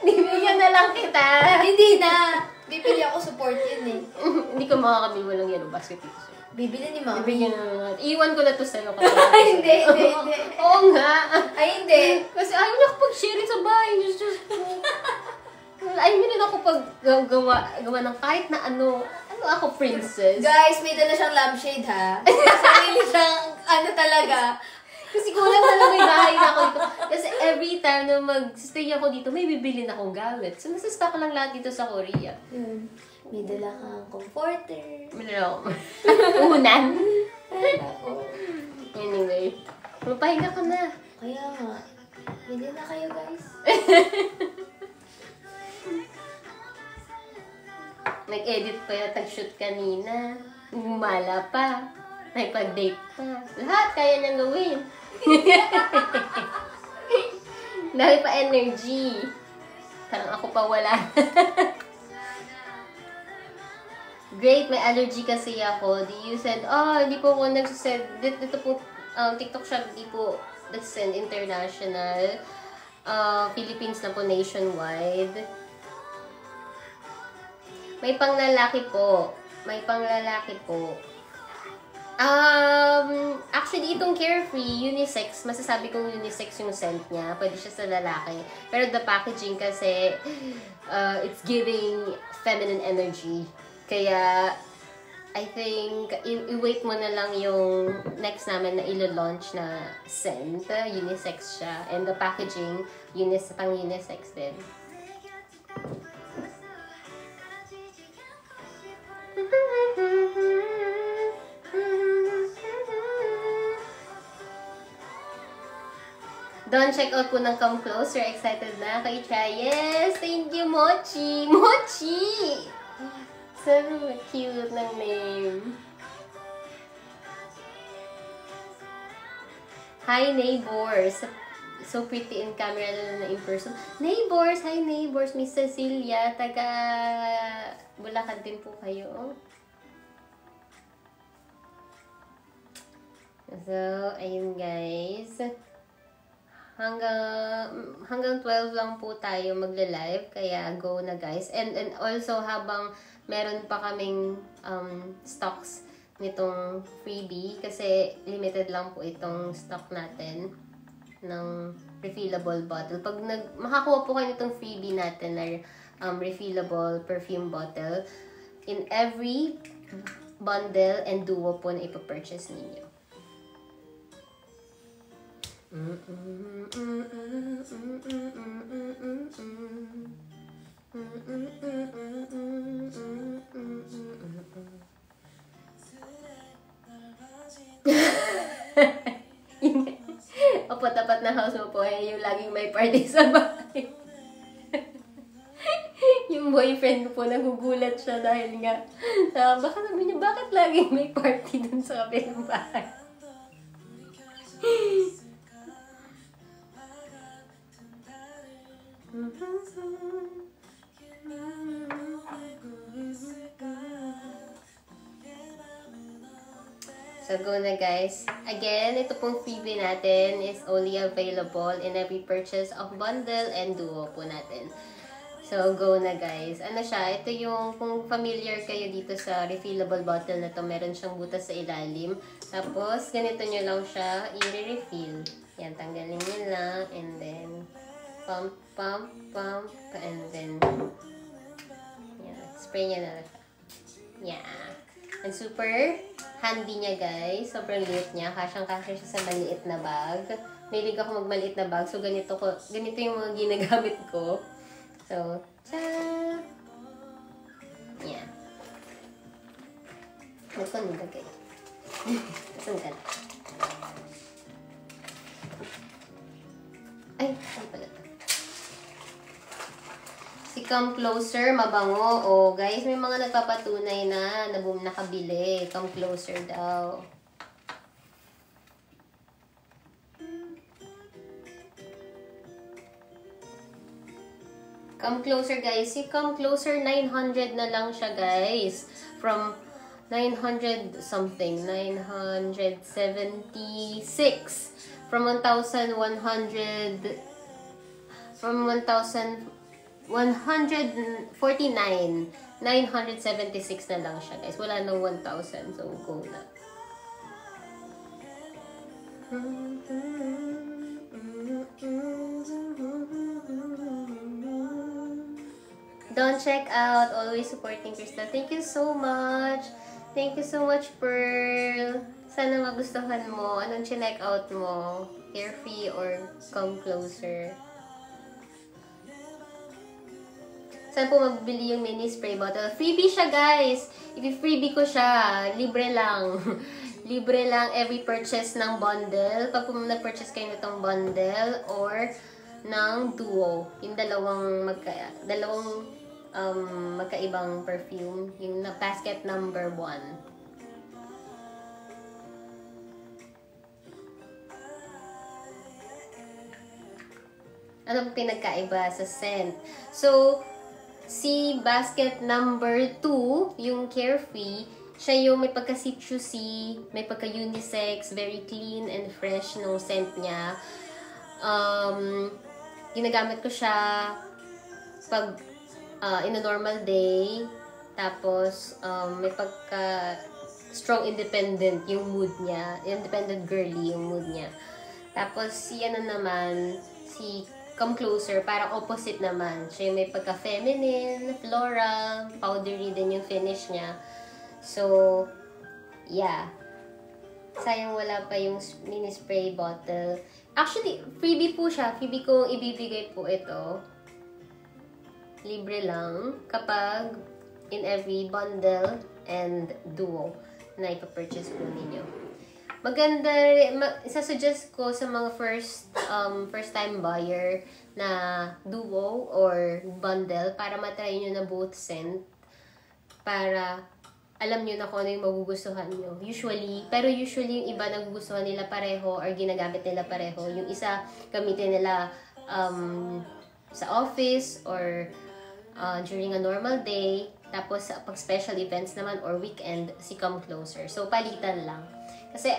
Bibigyan na lang kita. Hindi na! Bibili ako support yun eh. Hindi ko makakabili, walang yellow basket dito sa'yo. Bibili ni Mami. Bibigyan na lang. Iwan ko na to sa'yo. Hindi. Oo nga. Ay, hindi. Kasi ayaw na ako pag-share sa bahay. It's just ayaw na rin ako gawa ng kahit na ano. Ano ako, princess? Guys, may dala siyang lampshade ha. Sarili siyang ano talaga. Kasi kulang talaga yung bahay na ako dito. Kasi every time na mag-stay ako dito, may bibili na akong gamit. So, nasa-stock lang lahat dito sa Korea. May dala kang comforter. Meron ako. Unan. Anyway, mapahinga ka na. Kaya nga. Hindi na kayo guys. Nag-edit pa yung tag-shoot kanina. Gumala pa. Nagpag-date pa. Lahat kaya niyang gawin. Dahil pa energy. Parang ako pa wala. Great, may allergy kasi ako. You said, hindi po ako nagsasend. Dito po, TikTok shop, di po nagsasend international. Philippines na po, nationwide. May panglalaki po. Actually, itong Carefree, unisex, masasabi kong unisex yung scent niya. Pwede siya sa lalaki. Pero the packaging kasi, it's giving feminine energy. Kaya, I think, i-wait mo na lang yung next namin na ilo-launch na scent. Unisex siya. And the packaging, pang unisex din. Don't check out po ng Come Close. You're excited na kay Chai. Yes! Thank you, Mochi! Mochi! So cute ng name. Hi, neighbors! So pretty in camera na in person. Neighbors! Hi, neighbors! Miss Cecilia, taga Bulacan din po kayo. So, ayun guys. Hanggang 12 lang po tayo magla-live, kaya go na guys. And also habang meron pa kaming stocks nitong freebie, kasi limited lang po itong stock natin ng refillable bottle. Pag makakuha po kayo nitong freebie natin na refillable perfume bottle, in every bundle and duo po na ipapurchase ninyo. Opo, tapat na house mo po yung laging may party sa bahay. Yung boyfriend ko po, nagugulat siya dahil nga, baka sabi niya, bakit laging may party dun sa kabilang bahay? So, go na guys. Again, ito pong freebie natin is only available in every purchase of bundle and duo po natin. So, go na guys. Ano siya? Ito yung, kung familiar kayo dito sa refillable bottle na to, meron siyang butas sa ilalim. Tapos, ganito nyo lang siya i-refill. Yan, tanggalin nyo lang. And then, pump, pump, pump. And then, yan, spray nyo na lang siya. Yeah. And super handy niya, guys. Sobrang liit niya. Kasyang-kasya siya sa maliit na bag. Mahilig ako magmaliit na bag. So, ganito yung mga ginagamit ko. So, tcha! Yan. Ano ko nilagay? Saan ka na? Ay pala ito. Si Come Closer, mabango. Oh, guys, may mga nagpapatunay na nakabili. Come Closer daw. Come Closer, guys. Si Come Closer, 900 na lang siya, guys. From 900 something. 976. From 1,100. From 1,149. 976 na lang siya, guys. Wala nang 1,000. So, go na. Don't check out. Always supporting Crystal. Thank you so much. Thank you so much, Pearl. Sana magustuhan mo. Anong check out mo? Carefree or Come Closer? Saan po magbili yung mini spray bottle? Freebie siya, guys. I-freebie ko siya. Libre lang. Libre lang every purchase ng bundle. Pag nag-purchase kayo nitong bundle or ng duo. Yung dalawang magkaibang perfume. Yung na basket number 1. Anong pinagkaiba sa scent? So, si basket number 2, yung Carefree, siya yung may pagka-citrusy, may pagka-unisex, very clean and fresh nung scent niya. Ginagamit ko siya pag in a normal day. Tapos, may pagka-strong independent yung mood niya. Independent girly yung mood niya. Tapos, si Come Closer, parang opposite naman. Siya yung may pagka-feminine, floral, powdery din yung finish niya. So, yeah. Sayang wala pa yung mini spray bottle. Actually, freebie po siya. Freebie ko ibibigay po ito. Libre lang kapag in every bundle and duo na ipapurchase po ninyo. Maganda, isa-suggest ko sa mga first-time buyer na duo or bundle para matry nyo na both scent. Para alam nyo na kung ano yung magugustuhan nyo. Usually yung iba nagugustuhan nila pareho or ginagamit nila pareho. Yung isa, gamitin nila sa office or during a normal day. Tapos, pag special events naman or weekend, si Come Closer. So, palitan lang. Kasi,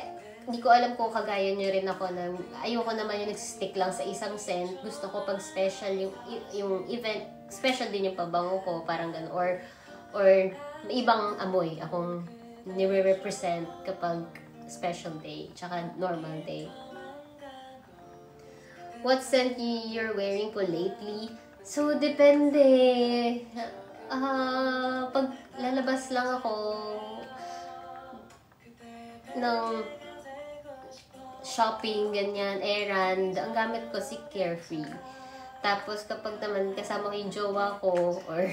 hindi ko alam kung kagaya nyo rin ako na ayoko naman yung nag-stick lang sa isang scent. Gusto ko pag special yung event, special din yung pabango ko, parang gano'n. Or may ibang amoy akong nire-represent kapag special day, tsaka normal day. What scent you're wearing po lately? So, depende. Pag lalabas lang ako ng shopping, ganyan, errand, ang gamit ko si Carefree. Tapos kapag naman kasama ko yung jowa ko or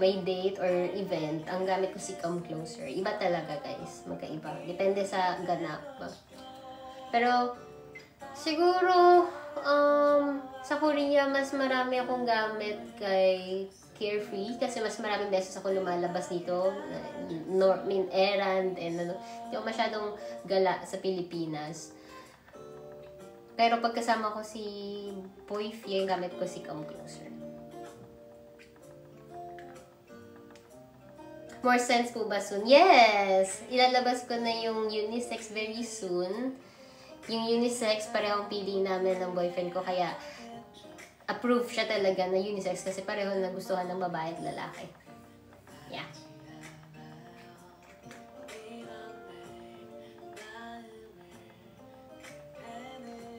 may date or event, ang gamit ko si Come Closer. Iba talaga, guys. Magkaiba. Depende sa ganap. Pero siguro sa Korea mas marami akong gamit kay Carefree kasi mas maraming beses ako lumalabas dito, errand and hindi ako masyadong gala sa Pilipinas. Pero pagkasama ko si Boyfie, yung gamit ko si Come Closer. More scents po ba soon? Yes! Ilalabas ko na yung unisex very soon. Yung unisex, parehong pili namin ng boyfriend ko, kaya approve siya talaga na unisex kasi pareho nagustuhan ng babae at lalaki. Yeah.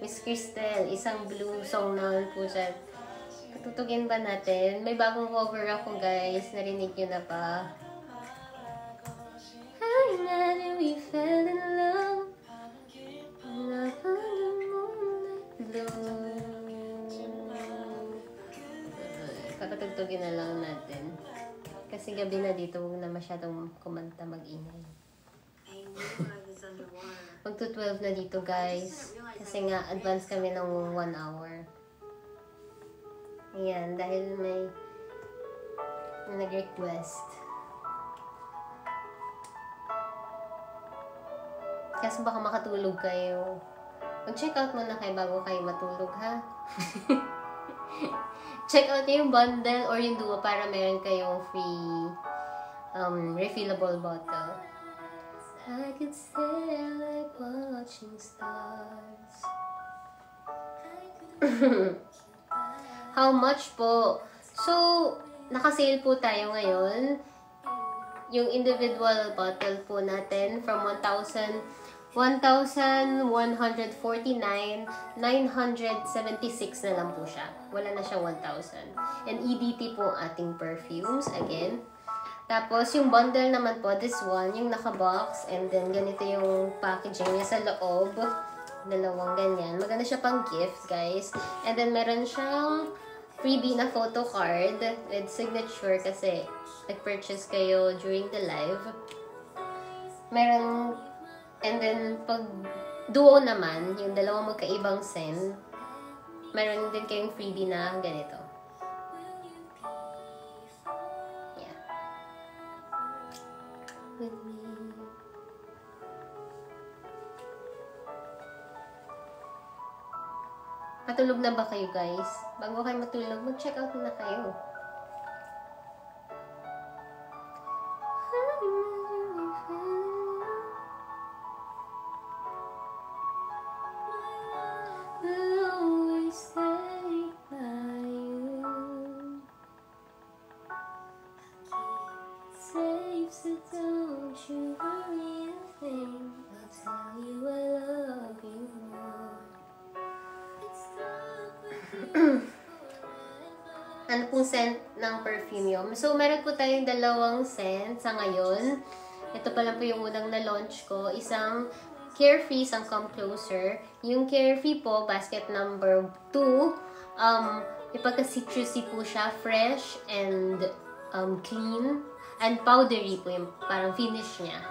Miss Crystal, isang blue song naman po siya. Tutugin ba natin? May bagong cover ako, guys. Narinig nyo na ba? imagine we fell in love. Love on the moonlight glow. Kakatugtugin na lang natin. Kasi gabi na dito, huwag na masyadong kumanta mag-ingay. Magto-12 na dito, guys. Kasi nga, advance kami ng 1 hour. Ayan, dahil may nag-request. Kasi baka makatulog kayo. Mag-check out muna kayo bago kayo matulog, ha? Check out yung bundle or yung duo para meron kayong free refillable bottle. I could stare like watching stars. How much po? So, naka-sale po tayo ngayon. Yung individual bottle po natin from 1,149, 976 na lang po siya. Wala na siya 1,000. And EDT po ang ating perfumes, again. Tapos, yung bundle naman po, this one, yung naka-box, and then ganito yung packaging niya sa loob. Dalawang ganyan. Maganda siya pang gift, guys. And then, meron siyang freebie na photo card with signature kasi nag-purchase kayo during the live. Meron, and then, pag duo naman, yung dalawang magkaibang scent, meron din kayong freebie na ganito. Yeah. With me. Matulog na ba kayo, guys? Bago kayo matulog, mag-check out na kayo. Ano pong scent ng perfume yun? So, meron po tayong dalawang scent sa ngayon. Ito pa lang po yung unang na-launch ko. Isang Carefree, isang Come Closer. Yung Carefree po, basket number 2. May pagka-citrusy po siya. Fresh and clean. And powdery po yung parang finish niya.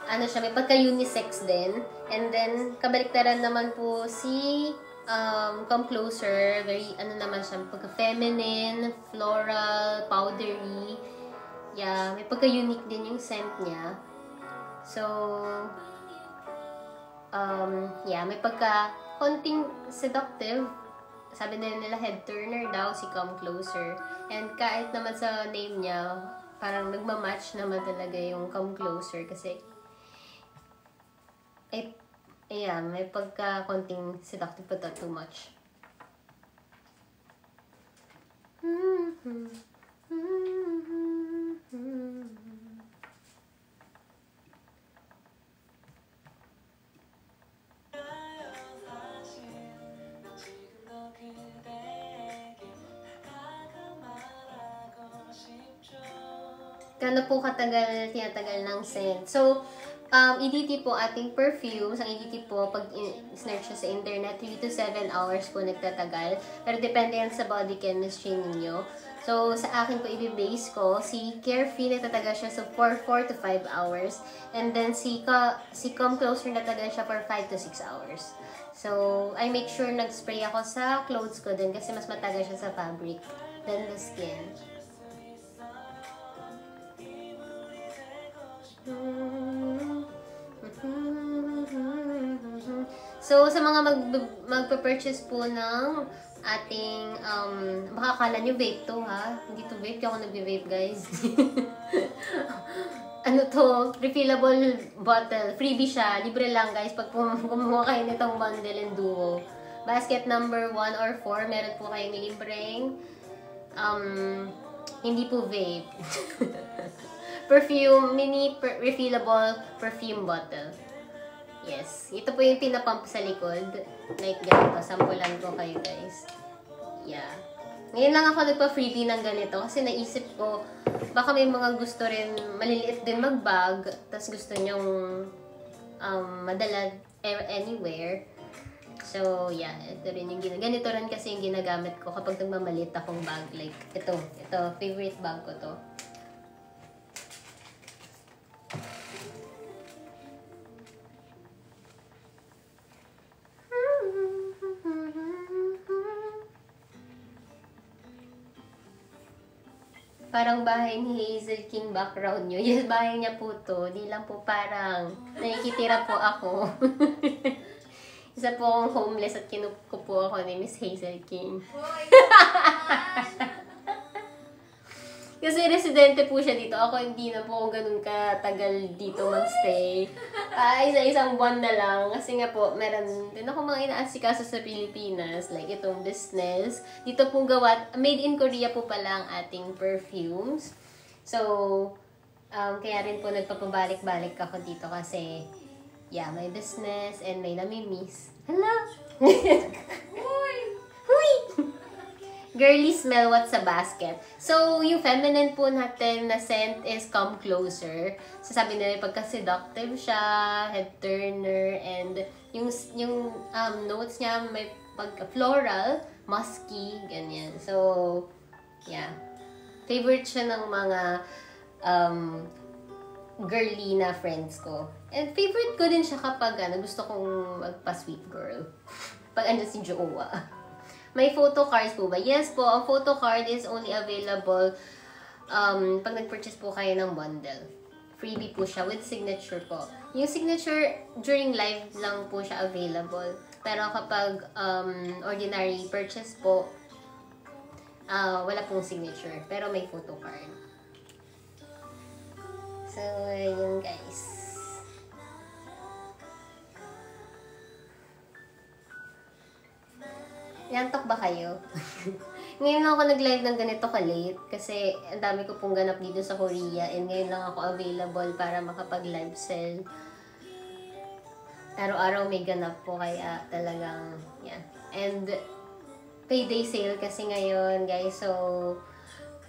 Ano siya, may pagka-unisex din. And then, kabaliktaran naman po si Come Closer, very, ano naman siya, pagka-feminine, floral, powdery. Yeah, may pagka-unique din yung scent niya. So, yeah, may pagka-konting seductive. Sabi nila head turner daw si Come Closer. And kahit naman sa name niya, parang nagmamatch naman talaga yung Come Closer kasi ayan, may pagka-konting seductive but not too much. Gano'n po katagal, tinatagal ng scent. So, EDT po ating perfumes. Ang EDT po, pag search sa internet, 3 to 7 hours po nagtatagal. Pero depende yan sa body chemistry ninyo. So, sa akin po, i-base ko, si Carefree nagtatagal siya for 4 to 5 hours. And then, si Come Closer nagtatagal siya for 5 to 6 hours. So, I make sure nag-spray ako sa clothes ko din kasi mas matagal siya sa fabric than the skin. So, sa mga magpa-purchase po ng ating, baka akala nyo vape to, ha? Hindi to vape, kaya ako nagbe-vape, guys. Ano to? Refillable bottle. Freebie siya. Libre lang, guys, pag kumuha kayo nitong bundle and duo. Basket number 1 or 4, meron po kayong libreng, hindi po vape. Perfume, mini refillable perfume bottle. Yes. Ito po yung pinapump sa likod. Like ganito. Sampulan ko kayo, guys. Yeah. Ngayon lang ako nagpa-freebie ng ganito kasi naisip ko, baka may mga gusto rin, maliliit din mag-bag, tas gusto nyong madala anywhere. So, yeah, ito rin yung ganito rin kasi yung ginagamit ko kapag nagmamalit akong bag. Like, ito, favorite bag ko to. Parang bahay ni Hazel King background nyo. Yes, bahay niya po to. Di lang po parang nakikitira po ako. Isa po akong homeless at kinupo po ako ni Miss Hazel King. Kasi residente po siya dito. Ako hindi na po ako ganun katagal dito magstay. Isa-isang buwan na lang. Kasi nga po, meron din ako mga inaasikaso sa Pilipinas. Like itong business. Dito po gawa, made in Korea po pala ang ating perfumes. So, kaya rin po nagpapabalik-balik ako dito kasi, yeah, may business and may namimiss. Hello! Huy! Girly smell, what's a basket? So, yung feminine po natin na scent is Come Closer. So, sabi nila pagka-seductive siya, head turner, and yung notes niya may pagka-floral, musky, ganyan. So, yeah. Favorite siya ng mga girly na friends ko. And favorite ko din siya kapag gusto kong magpa-sweet girl. Pag andyan si Jowa. May photo cards po ba? Yes po, ang photo card is only available pag nag-purchase po kayo ng bundle. Freebie po siya with signature po. Yung signature, during live lang po siya available. Pero kapag ordinary purchase po, wala pong signature. Pero may photo card. So, yun guys. Yantok ba kayo? Ngayon lang ako nag-live ng ganito ka-late kasi ang dami ko pong ganap dito sa Korea and ngayon lang ako available para makapag-live sell. Araw-araw may ganap po kaya talagang, yeah. And payday sale kasi ngayon, guys. So,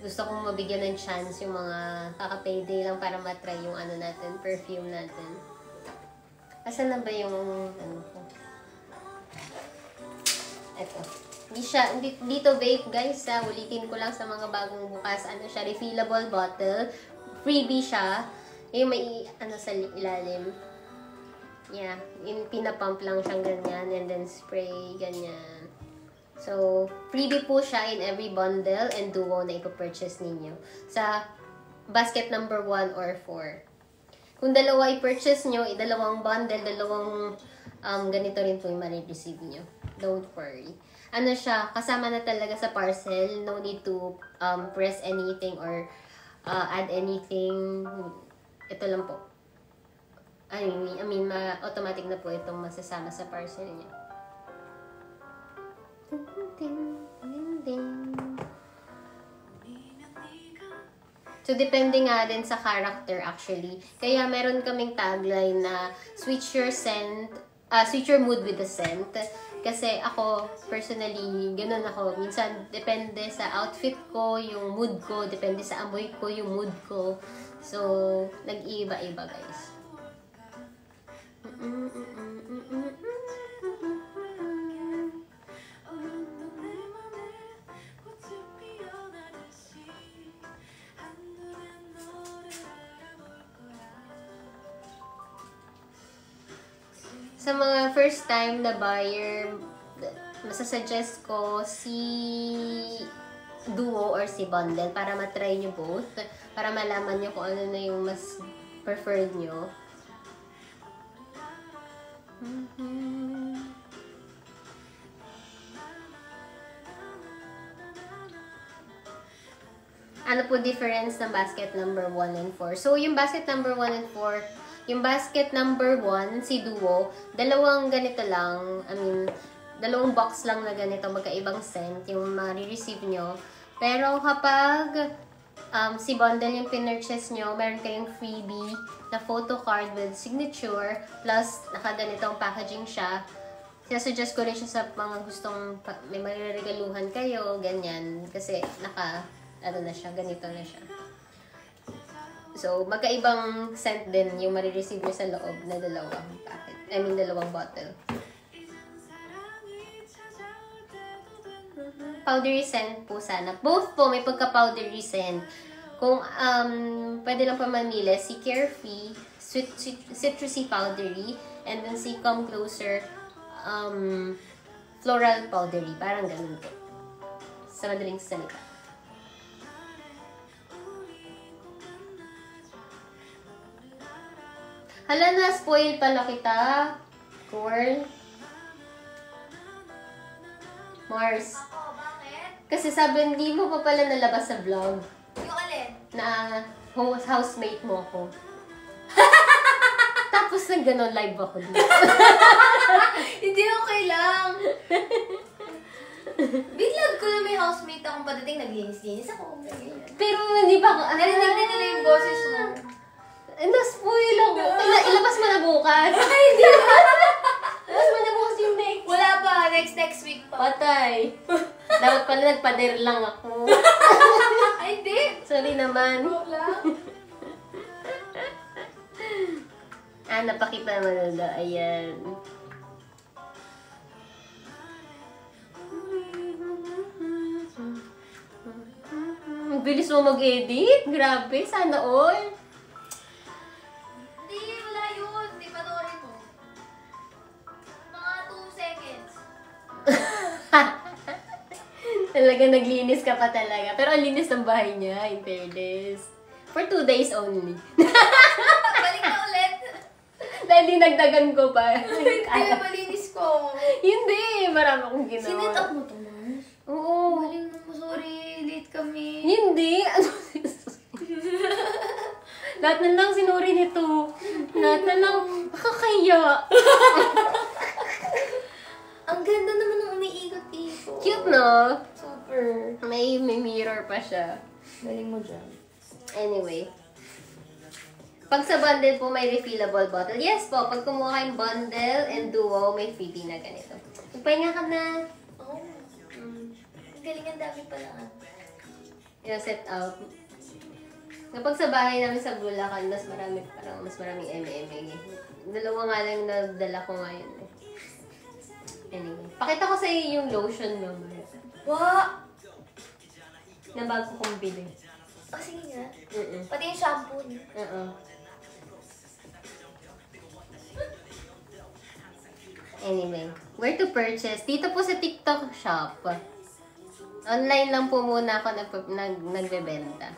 gusto kong mabigyan ng chance yung mga kaka-payday lang para matry yung natin, perfume natin. Asan na ba yung ko? Ito. Dito vape guys, ulitin ko lang sa mga bagong bukas. Siya, refillable bottle. Freebie siya. Yung may, sa ilalim. Yeah. Yung pinapump lang siyang ganyan. And then spray, ganyan. So, freebie po siya in every bundle and duo na ipapurchase ninyo. Sa basket number 1 or 4. Kung dalawa i-purchase nyo, dalawang bundle, dalawang ganito rin po yung ma-receive nyo. Don't worry. Siya, kasama na talaga sa parcel. No need to press anything or add anything. Ito lang po. I mean, automatic na po itong masasama sa parcel niya. So, depende nga din sa character actually. Kaya meron kaming tagline na switch your mood with the scent. Kasi ako, personally, ganun ako. Minsan, depende sa outfit ko, yung mood ko. Depende sa amoy ko, yung mood ko. So, nag-iiba-iba, guys. Sa mga first time na buyer, masasuggest ko si duo or si bundle para matry nyo both. Para malaman nyo kung ano na yung mas preferred nyo. Ano po difference ng basket number 1 and 4? So, yung basket number 1 and 4, yung basket number 1, si Duo, dalawang ganito lang, dalawang box lang na ganito, magkaibang scent, yung ma-receive nyo. Pero kapag si bundle yung pinurchase nyo, meron kayong freebie na photo card with signature, plus nakaganitong packaging siya. Sinasuggest ko rin siya sa mga gustong may mariregaluhan kayo, ganyan. Kasi na siya, ganito na siya. So, magkaibang scent din yung marireceive mo sa loob na dalawang packet. Dalawang bottle. Powdery scent po sana. Both po may pagka-powdery scent. Kung pwede lang pa mamili, si Carefree, citrusy powdery, and then si Come Closer, floral powdery. Parang ganun po. Sa madaling salita. Hala na, spoil pala kita. Girl. Mars. Ako, bakit? Kasi sabi, hindi mo pa pala nalabas sa vlog Yung alin? na housemate mo ko. Tapos nag gano'n live ako dito. Hindi, okay lang. Biglag ko na may housemate akong padating, naglinis-linis ako. Pero hindi pa ako... Narinig na nila yung boses mo. Na-spoil ako. Ilabas mo na bukas. Ay, hindi ba? Ilabas mo na bukas yung next. Wala pa, next week pa. Patay. Dapat pala nagpader lang ako. Ay, hindi. Sorry naman. Wala. Napakita naman na. Ayan. Ang bilis mo mag-edit. Grabe. Sana all. Hindi, wala yun. Hindi, panoorin mo. Mga 2 seconds. Talaga naglinis ka pa talaga. Pero ang linis ng bahay niya, in fairness. For 2 days only. Balik na ulit. Dahil dinagdagan ko pa. Hindi, malinis ko. Hindi, marami akong ginawa. Sinet up mo to, Mars? Oo. Maling mo, sorry. Late kami. Hindi. Ano? Lahat na lang sinuri nito. Lahat na lang nakakaya. Ang ganda naman ng umiikot-ikot. Cute, no? Super. May mirror pa siya. Galing mo dyan. Anyway. Pag sa bundle po, may refillable bottle. Yes po, pag kumuha kayong bundle and duo, may freebie na ganito. Magpahinga ka na. Oh. Ang galing, ang dami pala. Yung set out. Kapag sa bahay namin sa Bulacan, mas maraming M&M. Dalawa nga lang nadala ko ngayon. Anyway, pakita ko sa iyo yung lotion naman. Wow! Na bago kong bili. Oh, sige nga. Mm-mm. Pati yung shampoo niya. Oo. Anyway, where to purchase? Dito po sa TikTok shop. Online lang po muna ako nagbebenta.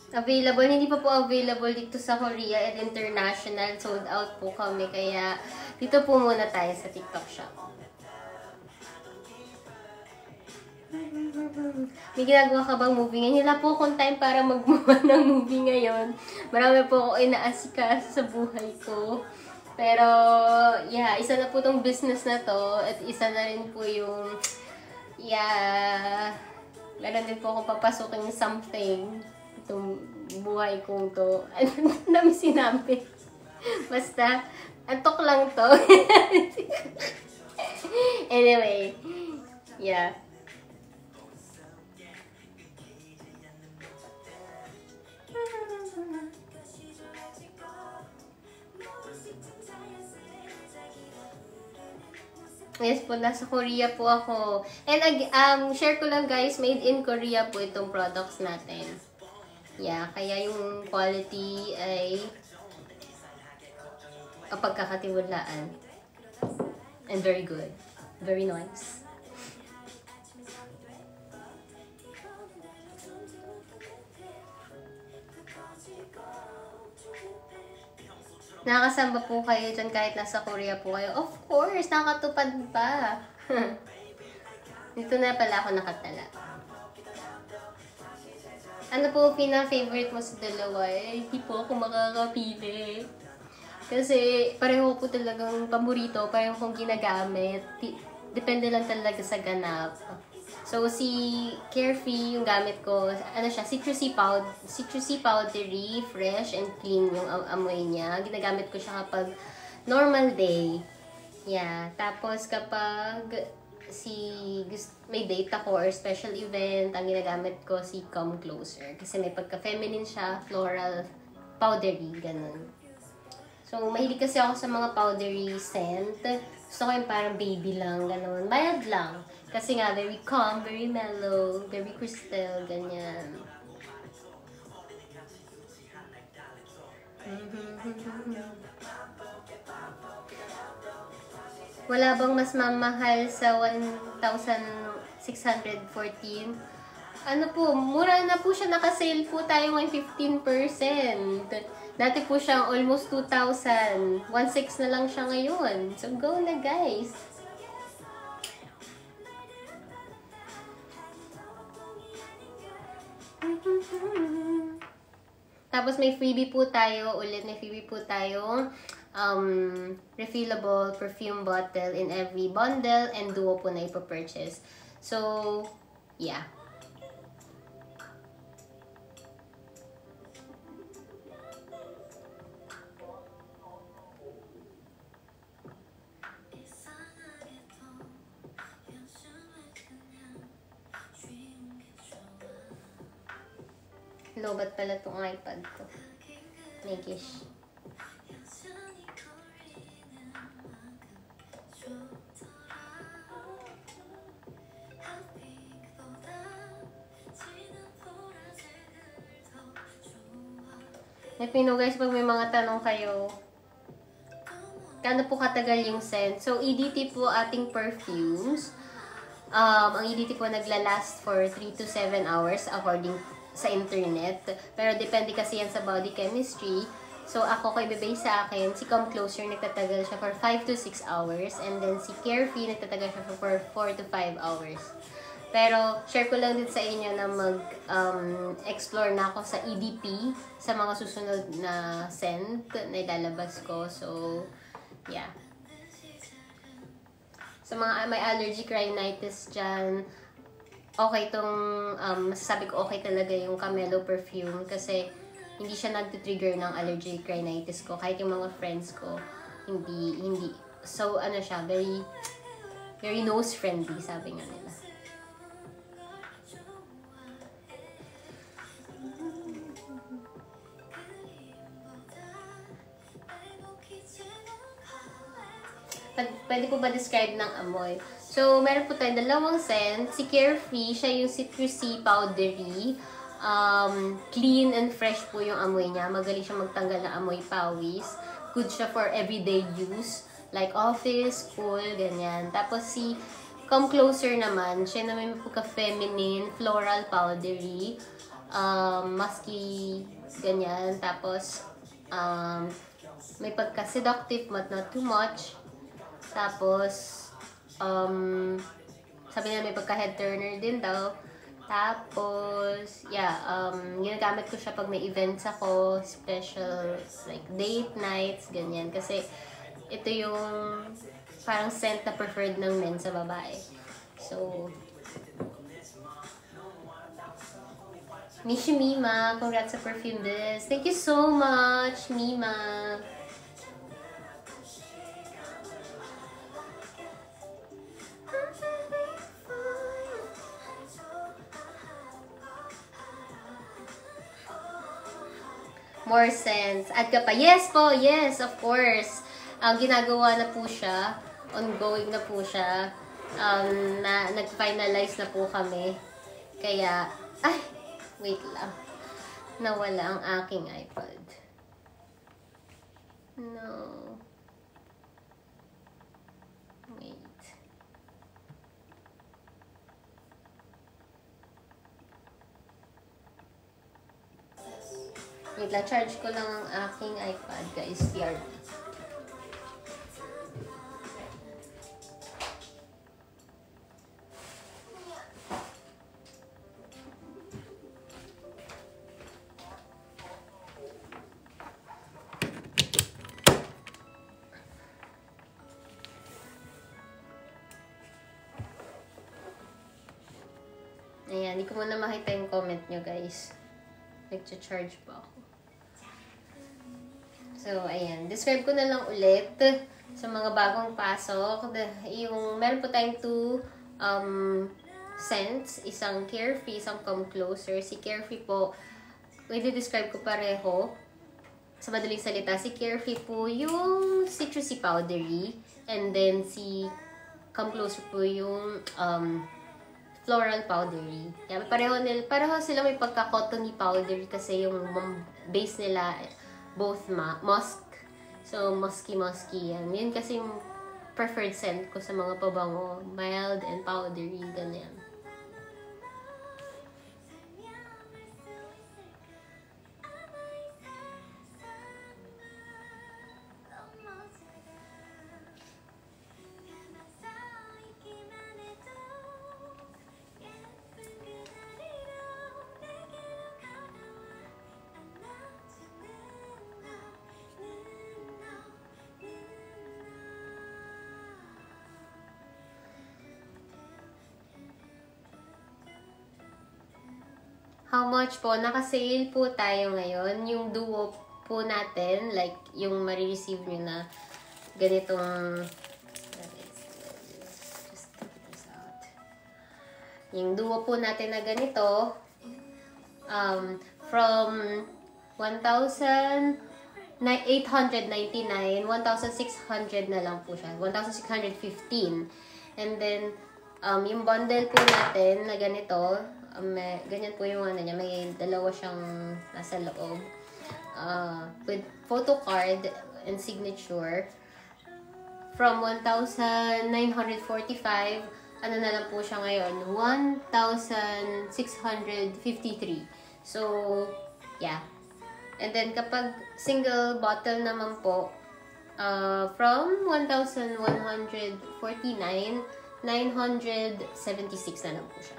Available, hindi pa po available dito sa Korea and international. Sold out po kami, kaya dito po muna tayo sa TikTok shop. May ginagawa ka bang movie ngayon? Wala po akong time para magmuha ng movie ngayon. Marami po ako inaasikaso sa buhay ko. Pero, yeah, isa na po tong business na to. At isa na rin po yung, yeah, meron din po akong papasukin something. Itong buhay kong to. Ano namin sinabi? Basta, antok lang to. Anyway, yeah. Yes po, nasa Korea po ako. And share ko lang guys, made in Korea po itong products natin. Yeah, kaya yung quality ay pagkakatiwalaan. And very good. Very nice. Nakakasamba po kayo dyan kahit nasa Korea po kayo. Of course, nakatupad pa. Dito na pala ako nakatala. Ano po pina-favorite mo sa dalawa? Hindi po ako makakapili. Kasi pareho po talagang paborito, pareho kong ginagamit. Depende lang talaga sa ganap. So, si Carefree, yung gamit ko, ano siya, citrusy powdery, fresh and clean yung amoy niya. Ginagamit ko siya kapag normal day. Yeah. Tapos kapag may date ako or special event, ang ginagamit ko si Come Closer. Kasi may pagka-feminine siya, floral, powdery, ganun. So, mahilig kasi ako sa mga powdery scent. Gusto ko yung parang baby lang, ganun. Mild lang. Kasi nga, very calm, very mellow, very crystal, ganyan. Wala bang mas mamahal sa 1,614? Ano po, mura na po siya, naka-sale po tayo ngayon 15%. Dati po siyang almost 2,000. 1,600 na lang siya ngayon. So, go na guys! Tapos may freebie po tayo, refillable perfume bottle in every bundle and duo po na ipapurchase. So, yeah. Lobat pala tong iPad ko. Nakish. Let me know guys pag may mga tanong kayo. Kano po katagal yung scent? So, EDT po ating perfumes. Ang EDT po naglalast for 3 to 7 hours according sa internet. Pero depende kasi yan sa body chemistry. So, ako ko ibibase sa akin, si Come Closer nagtatagal siya for 5 to 6 hours. And then si Carefree nagtatagal siya for 4 to 5 hours. Pero, share ko lang din sa inyo na mag-explore na ako sa EDP sa mga susunod na scent na ilalabas ko. So, yeah. Sa mga may allergic rhinitis dyan, okay itong, masasabi ko okay talaga yung Camelo perfume kasi hindi siya nag-trigger ng allergic rhinitis ko. Kahit yung mga friends ko, hindi. So, ano siya, very nose-friendly, sabi nga nila. Pwede po ba describe ng amoy? So, meron po tayong dalawang scent. Si Carefree, siya yung citrusy, powdery. Clean and fresh po yung amoy niya. Magaling siya magtanggal ng amoy pawis. Good siya for everyday use. Like office, school, ganyan. Tapos si Come Closer naman, siya naman may pagka-feminine, floral, powdery. Musky, ganyan. Tapos, may pagka-seductive but not too much. Tapos, sabi nila may pagka-head turner din daw. Tapos, yeah, ginagamit ko siya pag may events ako, special, like date nights, ganyan. Kasi, ito yung parang scent na preferred ng men sa babae. So, miss you, Mima. Congrats sa perfume this. Thank you so much, Mima. More scents. Add ka pa. Yes po, yes, of course. Ginagawa na po siya. Ongoing na po siya. Nag-finalize na po kami. Kaya, ay, wait lang. Nawala ang aking iPad. No. Wait. Wait lang, charge ko lang ang aking iPad, guys. CRT. Ayan, hindi ko muna makita yung comment nyo, guys. Nag-charge pa ako. So, ayan. Describe ko na lang ulit sa mga bagong pasok. Meron po tayong 2 scents. Isang Carefree, isang Come Closer. Si Carefree po, pwede describe ko pareho. Sa madaling salita, si Carefree po yung citrusy powdery. And then si Come Closer po yung floral powdery. Yeah, pareho sila may pagka-cottony powdery kasi yung base nila both musk. So, musky yan. Yun kasi yung preferred scent ko sa mga pabango. Mild and powdery, ganyan. How much po? Naka-sale po tayo ngayon. Yung duo po natin, like yung ma-receive nyo na ganitong, just take this out. Yung duo po natin na ganito, from 1,899, 1,600 na lang po siya. 1,615. And then, yung bundle po natin na ganito, ganyan po yung ano niya, may dalawa siyang nasa loob. With photo card and signature. From 1,945, ano na lang po siya ngayon, 1,653. So, yeah. And then, kapag single bottle naman po, from 1,149, 976 na lang po siya.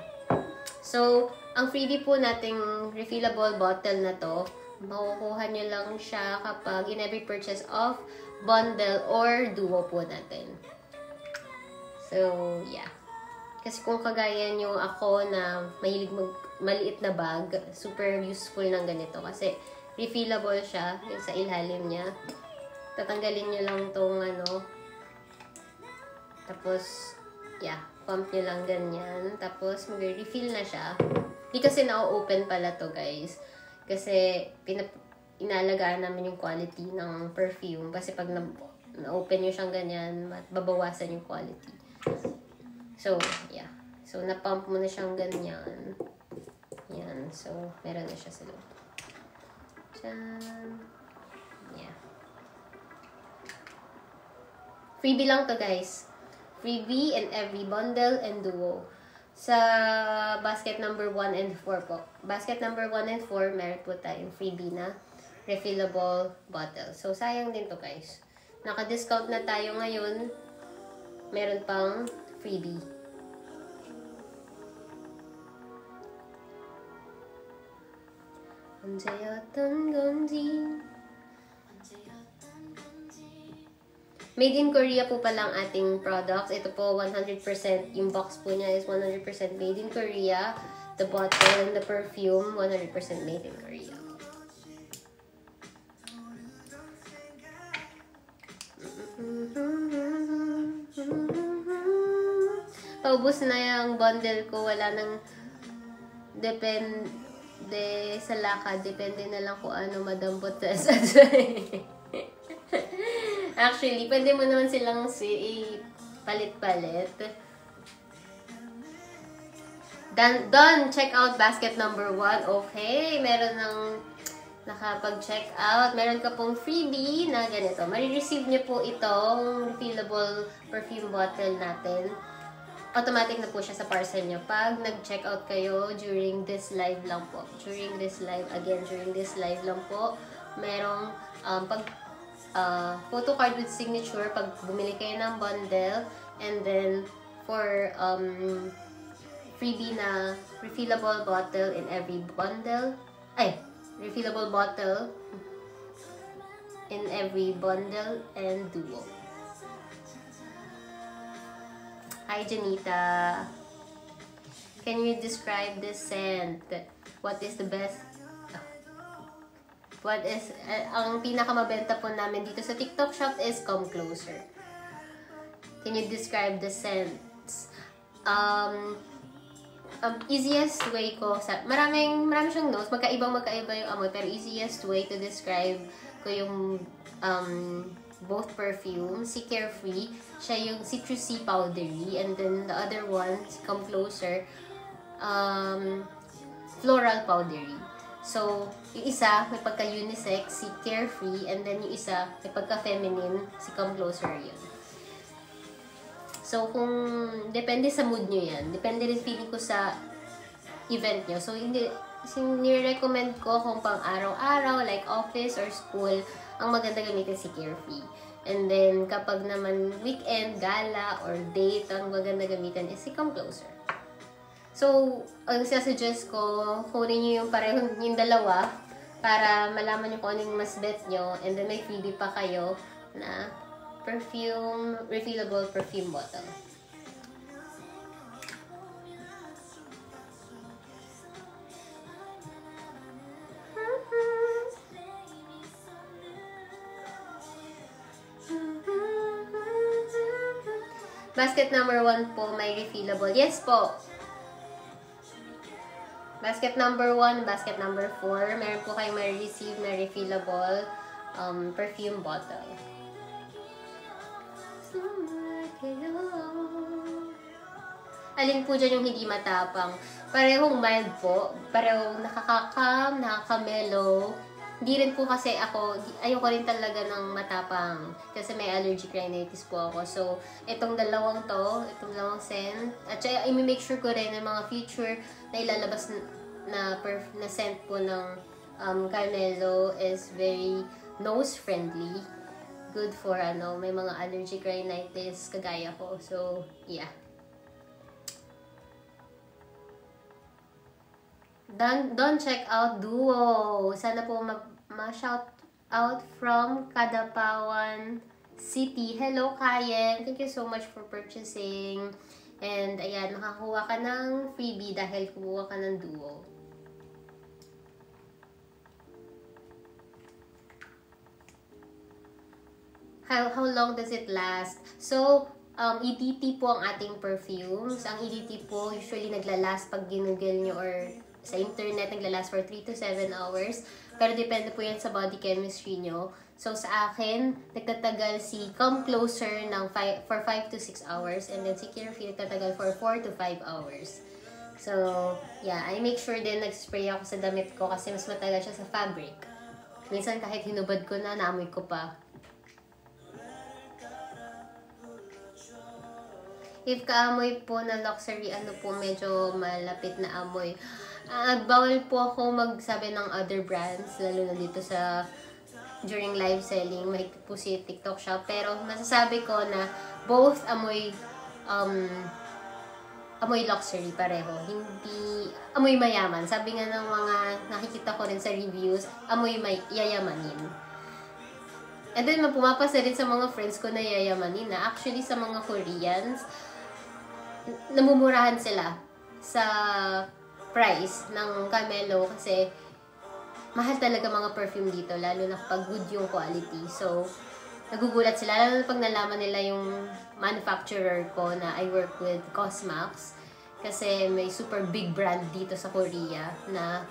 So, ang freebie po nating refillable bottle na to, makukuha nyo lang siya kapag in every purchase of bundle or duo po natin. So, yeah. Kasi kung kagaya nyo ako na mahilig maliit na bag, super useful ng ganito. Kasi refillable siya, yung sa ilalim niya. Tatanggalin nyo lang tong ano. Tapos, yeah. Pump nyo lang ganyan. Tapos, mag-refill na siya. Di kasi na-open pala to, guys. Kasi, inalagaan namin yung quality ng perfume. Kasi pag na-open nyo siyang ganyan, babawasan yung quality. So, yeah. So, na-pump mo na siyang ganyan. Yan. So, meron na siya sa loob. Diyan. Yeah. Freebie lang to, guys. Freebie in every bundle and duo. Sa basket number 1 and 4 po. Basket number 1 and 4, meron po tayong freebie na refillable bottle. So, sayang din to, guys. Naka-discount na tayo ngayon. Meron pang freebie. 언제였던 건지. Made in Korea po pala ang ating products. Ito po 100%, yung box po niya is 100% made in Korea. The bottle and the perfume, 100% made in Korea. Paubos na yung bundle ko. Wala nang depende sa lakad. Depende na lang kung ano madampot sa Actually, pwede mo naman silang palit-palit. Done! Check out basket number 1. Okay, meron ng nakapag-check out. Meron ka pong freebie na ganito. Marireceive nyo po itong refillable perfume bottle natin. Automatic na po siya sa parcel nyo. Pag nag-check out kayo during this live lang po. During this live lang po, merong photo card with signature pag bumili kayo ng bundle, and then for freebie na refillable bottle in every bundle, refillable bottle in every bundle and duo. Hi Janita, can you describe this scent? What is the best? What is, ang pinakamabenta po namin dito sa TikTok shop is Come Closer. Can you describe the scents? Easiest way ko sa marami siyang notes, magkaiba yung amoy, pero easiest way to describe ko yung both perfume. Si Carefree, siya yung citrusy powdery, and then the other one, Come Closer, floral powdery. So, yung isa, may pagka-unisex, si Carefree, and then yung isa, may pagka-feminine, si Come Closer yun. So, kung depende sa mood nyo yan, depende rin feeling ko sa event nyo. So, nire-recommend ko kung pang araw-araw, like office or school, ang maganda gamitin si Carefree. And then, kapag naman weekend, gala, or date, ang maganda gamitin is si Come Closer. So, ang sasuggest ko, kunin nyo yung pareho, yung dalawa, para malaman nyo kung ano yung mas bet nyo, and then may freebie pa kayo na perfume, refillable perfume bottle. Basket number 1 po, may refillable. Yes po. Basket number 1, basket number 4, meron po kayong ma-receive na refillable perfume bottle. Alin po dyan yung hindi matapang? Parehong mild po. Parehong nakaka-calm, nakaka-mellow. Hindi rin po kasi ayoko rin talaga ng matapang. Kasi may allergic rhinitis po ako. So, itong dalawang scent. At saka, i-make sure ko rin ng mga future na ilalabas na scent po ng Carmelo is very nose-friendly. Good for may mga allergic rhinitis kagaya ko. So, yeah. Don't check out Duo. Sana po ma-shout out from Cadapawan City. Hello, Kayen. Thank you so much for purchasing. And, ayan, makakuha ka ng freebie dahil kuha ka ng Duo. How long does it last? So, EDT po ang ating perfumes. Ang EDT po, usually naglalast pag ginugel nyo or sa internet, naglalast for 3 to 7 hours. Pero depende po yan sa body chemistry nyo. So, sa akin, nagtatagal si Come Closer for 5 to 6 hours. And then si Carefree nagtatagal for 4 to 5 hours. So, yeah, I make sure din nag-spray ako sa damit ko kasi mas matagal siya sa fabric. Minsan kahit hinubad ko na, naamoy ko pa. If kaamoy po na luxury, medyo malapit na amoy. Bawal po ako magsabi ng other brands, lalo na dito during live selling, may po si TikTok shop. Pero masasabi ko na both amoy luxury pareho. Hindi, amoy mayaman. Sabi nga ng mga nakikita ko rin sa reviews, amoy yayamanin. And then, pumapasa rin sa mga friends ko na yayamanin na actually sa mga Koreans, namumurahan sila sa price ng Carmelo kasi mahal talaga mga perfume dito, lalo na kapag good yung quality. So, nagugulat sila, lalo na pag nalaman nila yung manufacturer ko na I work with Cosmax kasi may super big brand dito sa Korea na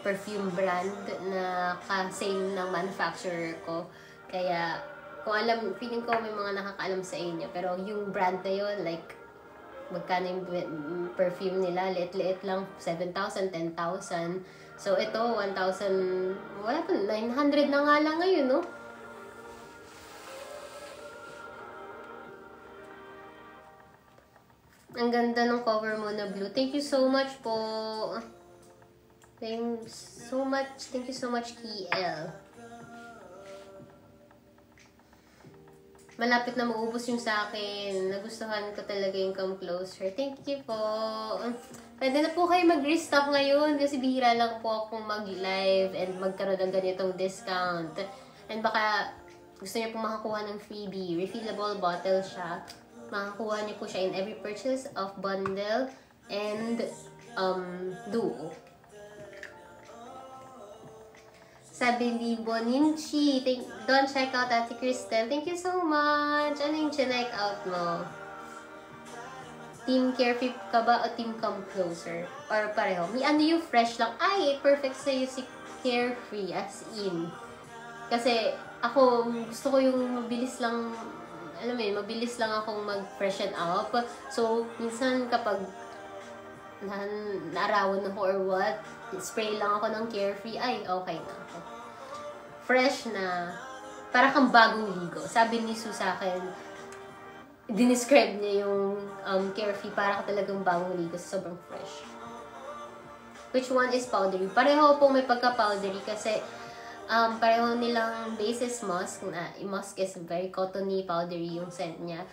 perfume brand na ka-same ng manufacturer ko. Kaya, feeling ko may mga nakakaalam sa inyo, pero yung brand na yun, like, magkano yung perfume nila, liit-liit lang, 7,000, 10,000. So, ito, 1,000, wala pa, 900 na nga lang ngayon, no? Ang ganda ng cover mo na blue. Thank you so much po. Thank you so much, KL. Malapit na maubos yung sa akin. Nagustuhan ko talaga yung Come Closer. Thank you po. Pwede na po kayo mag-restock ngayon kasi bihira lang po akong mag-live and magkaroon ng ganitong discount. And baka gusto niyo po makakuha ng freebie. Refillable bottle siya. Makakuha niyo po siya in every purchase of bundle and Duo. Sabi ni Boninchi, don't check out Ate Kristen. Thank you so much. Ano yung check out mo? Team Carefree ka ba o Team Come Closer? Or pareho? May ano yung fresh lang. Ay, perfect sa'yo si Carefree, as in. Kasi, ako, gusto ko yung mabilis lang, alam mo yun, mabilis lang akong mag-freshen up. So, minsan kapag naarawan ako or what, spray lang ako ng Carefree, ay, okay na ako. Fresh na, para kang bagong ligo. Sabi ni Sue sa akin, dinescribe niya yung Carefree para ka talagang bagong ligo, sobrang fresh. Which one is powdery? Pareho pong may pagka-powdery kasi pareho nilang base is musk. Musk is very cottony, powdery yung scent niya.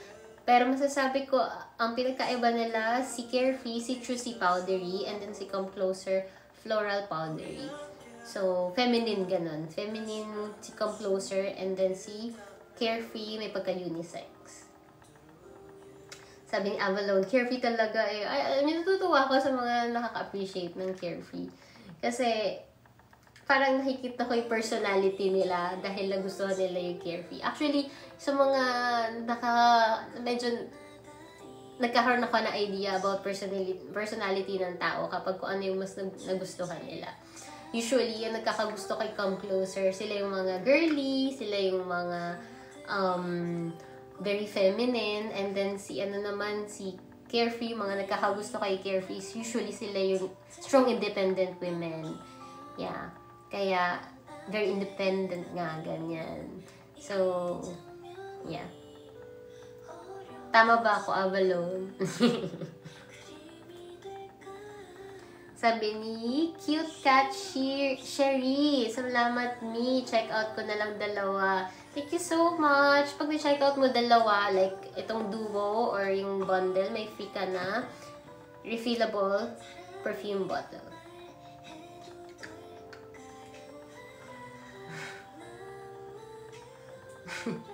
Pero masasabi ko, ang pinagkaiba nila, si Carefree, citrusy powdery, and then si Come Closer, floral powdery. So, feminine ganun. Feminine si Come Closer, and then si Carefree, may pagka-unisex. Sabi ni Avalon, Carefree talaga eh. Ay, natutuwa ako sa mga nakaka-appreciate ng Carefree. Kasi, parang nakikita ko yung personality nila dahil nagustuhan nila yung Carefree. Actually, sa mga medyo nagkakaroon ako na idea about personality ng tao kapag kung ano yung mas nagustuhan nila. Usually, yung nagkakagusto kay Come Closer, sila yung mga girly, sila yung mga very feminine, and then si Carefree, mga nagkakagusto kay Carefree, usually sila yung strong independent women. Yeah. Kaya, very independent nga, ganyan. So, yeah. Tama ba ako, Avalon? Sabi ni Cute Cat Sherry, salamat me. Check out ko na lang dalawa. Thank you so much. Pag na-check out mo dalawa, like itong duo or yung bundle, may free ka na refillable perfume bottle.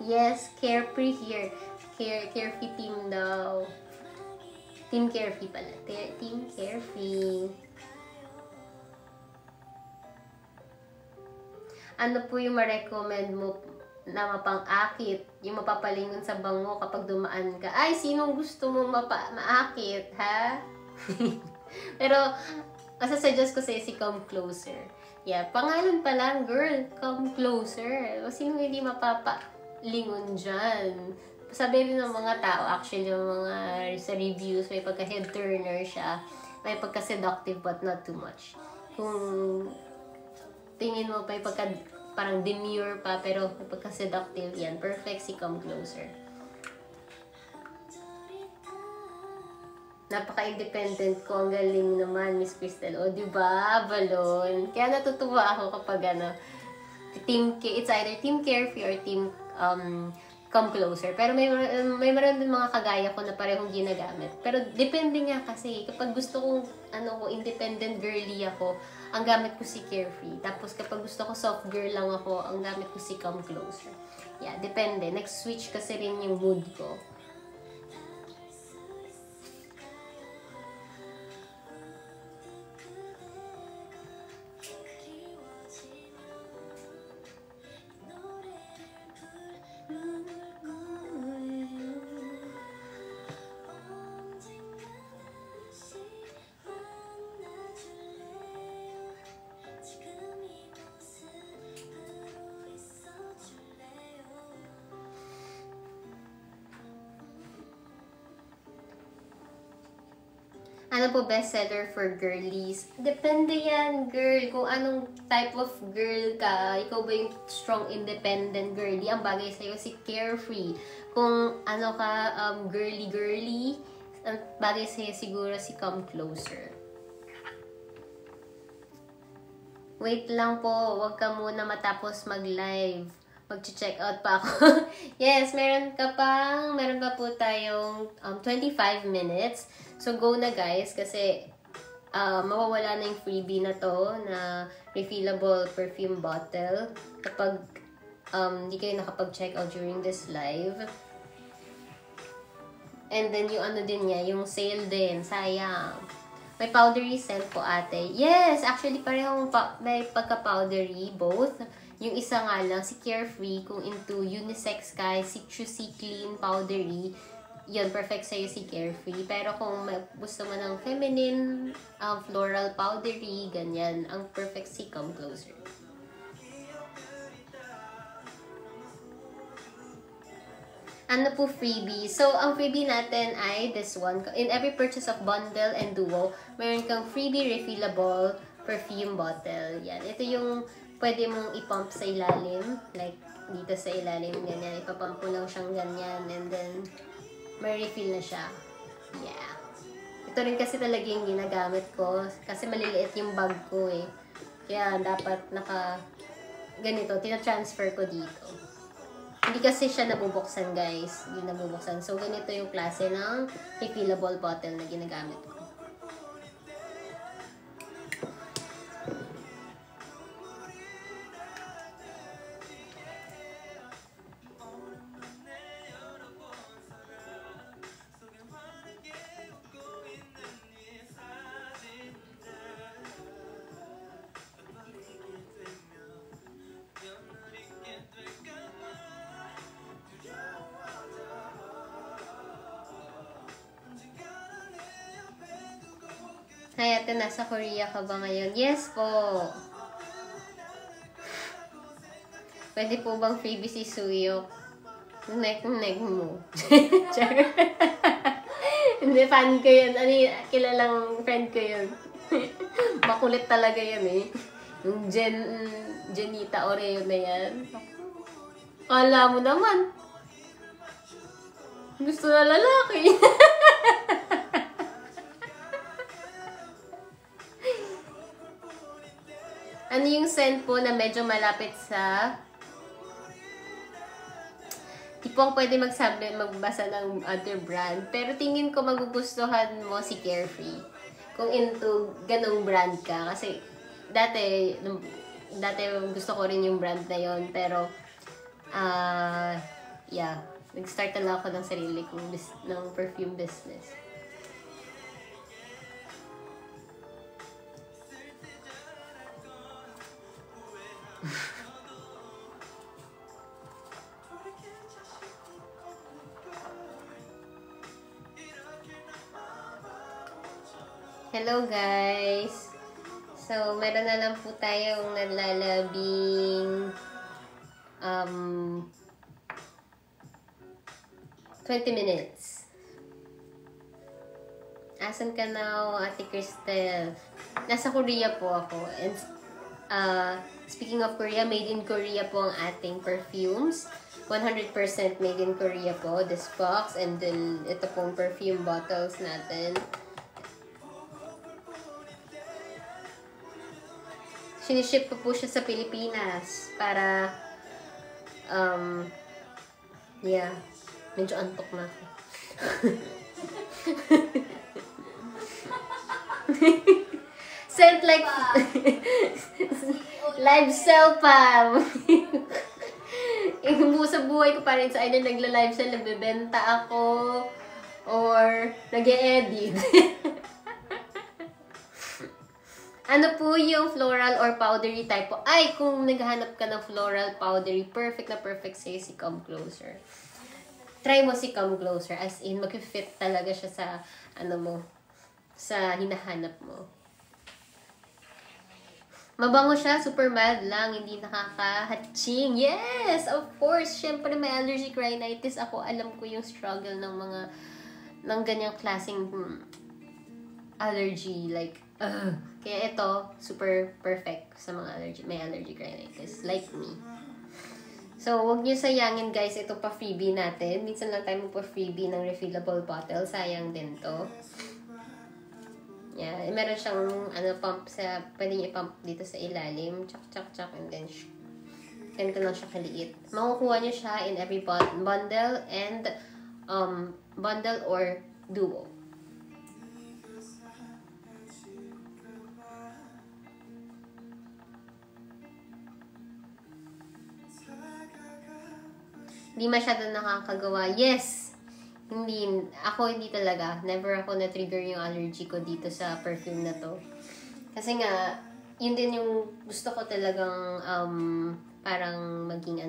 Yes, Carefree here. Carefree team daw. Team Carefree pala. Team Carefree. Ano po yung ma-recommend mo na mapang-akit? Yung mapapalingon sa bango kapag dumaan ka. Ay, sinong gusto mo maakit, ha? Pero, masasuggest ko sa'yo si Come Closer. Yeah, pangalan pa lang, girl. Come Closer. O sino hindi mapapalingon dyan? Sabi rin ng mga tao, actually, yung mga sa reviews, may pagka-head turner siya. May pagka-seductive but not too much. Kung tingin mo pa pagka parang demure pa pero pagka-seductive yan. Perfect si Come Closer. Napaka-independent ko. Ang galing naman, Miss Crystal. O, diba? Balon. Kaya natutuwa ako kapag it's either Team Carefree or Team Come Closer. Pero may meron din mga kagaya ko na parehong ginagamit. Pero depende nga kasi. Kapag gusto kong independent girly ako, ang gamit ko si Carefree. Tapos kapag gusto ko soft girl lang ako, ang gamit ko si Come Closer. Yeah, depende. Nag-switch kasi rin yung mood ko. Ano po bestseller for girlies? Depende yan, girl. Kung anong type of girl ka. Ikaw ba yung strong, independent girly? Ang bagay sa'yo si Carefree. Kung ano ka, girly-girly, ang bagay sa'yo siguro si Come Closer. Wait lang po. Huwag ka muna matapos mag-live. Mag-check out pa ako. Yes, meron pa po tayong 25 minutes. So, go na guys kasi mawawala na yung freebie na to na refillable perfume bottle kapag hindi kayo nakapag-check out during this live. And then yung ano din niya, yung sale din, sayang. May powdery scent po ate. Yes, actually parehong may pagka-powdery both. Yung isa nga lang, si Carefree, kung into unisex ka, citrusy, clean, powdery, yun, perfect sa'yo si Carefree. Pero kung gusto mo ng feminine, floral, powdery, ganyan, ang perfect si Come Closer. Ano po freebie? So, ang freebie natin ay this one. In every purchase of bundle and duo, mayroon kang freebie refillable perfume bottle. Yan. Ito yung pwede mong ipump sa ilalim. Like, dito sa ilalim, ganyan. Ipapump mo lang siyang ganyan. And then, may refill na siya. Yeah. Ito rin kasi talaga yung ginagamit ko. Kasi maliliit yung bag ko eh. Kaya dapat ganito, tina-transfer ko dito. Hindi kasi siya nabubuksan, guys. Hindi nabubuksan. So, ganito yung klase ng refillable bottle na ginagamit ko. Hi, ate, nasa Korea ka ba ngayon? Yes po! Pwede po bang freebie si Suyok? Neck mo. Hindi, fan ko yun. Kilalang friend ko yun. Makulit talaga yan eh. Yung Jenita Oreo na yan. Kala mo naman. Gusto na lalaki. Ano yung scent po na medyo malapit sa tipong pwede magbasa ng other brand. Pero tingin ko magugustuhan mo si Carefree. Kung into ganong brand ka. Kasi dati gusto ko rin yung brand na yon. Pero, yeah. Nag-start na lang ako ng sarili kong ng perfume business. Hello guys! So, meron na lang po tayong nalalabing 20 minutes. Asan ka now, Ate Cristel? Nasa Korea po ako. And speaking of Korea, made in Korea po ang ating perfumes. 100% made in Korea po, this box. And then, ito pong perfume bottles natin. Siniship ko po siya sa Pilipinas para, yeah, medyo antok na ako. Scent like, live sell pa. Sa buhay ko pa rin sa inyo nagla-live sell, nagbebenta ako, or nag-e-edit. Ano po yung floral or powdery type po? Ay, kung naghahanap ka ng floral powdery, perfect na perfect sa'yo si Come Closer. Try mo si Come Closer. As in, mag-fit talaga siya sa, sa hinahanap mo. Mabango siya, super mild lang, hindi nakaka-hatching. Yes! Of course! Siyempre, may allergic rhinitis. Ako, alam ko yung struggle ng ganyang klaseng allergy. Like, kaya ito, super perfect sa mga may allergic rhinitis. Like me. So, huwag nyo sayangin guys, ito pa freebie natin. Minsan lang tayo magpa-freebie ng refillable bottle. Sayang din to. Yeah, meron siyang pump pwede nyo i-pump dito sa ilalim. Chak, and then ganito lang siya kaliit. Makukuha nyo siya in every bundle and bundle or duo. Hindi masyado nakakagawa. Yes! Hindi talaga. Never ako na-trigger yung allergy ko dito sa perfume na to. Kasi nga, yun din yung gusto ko talagang parang maging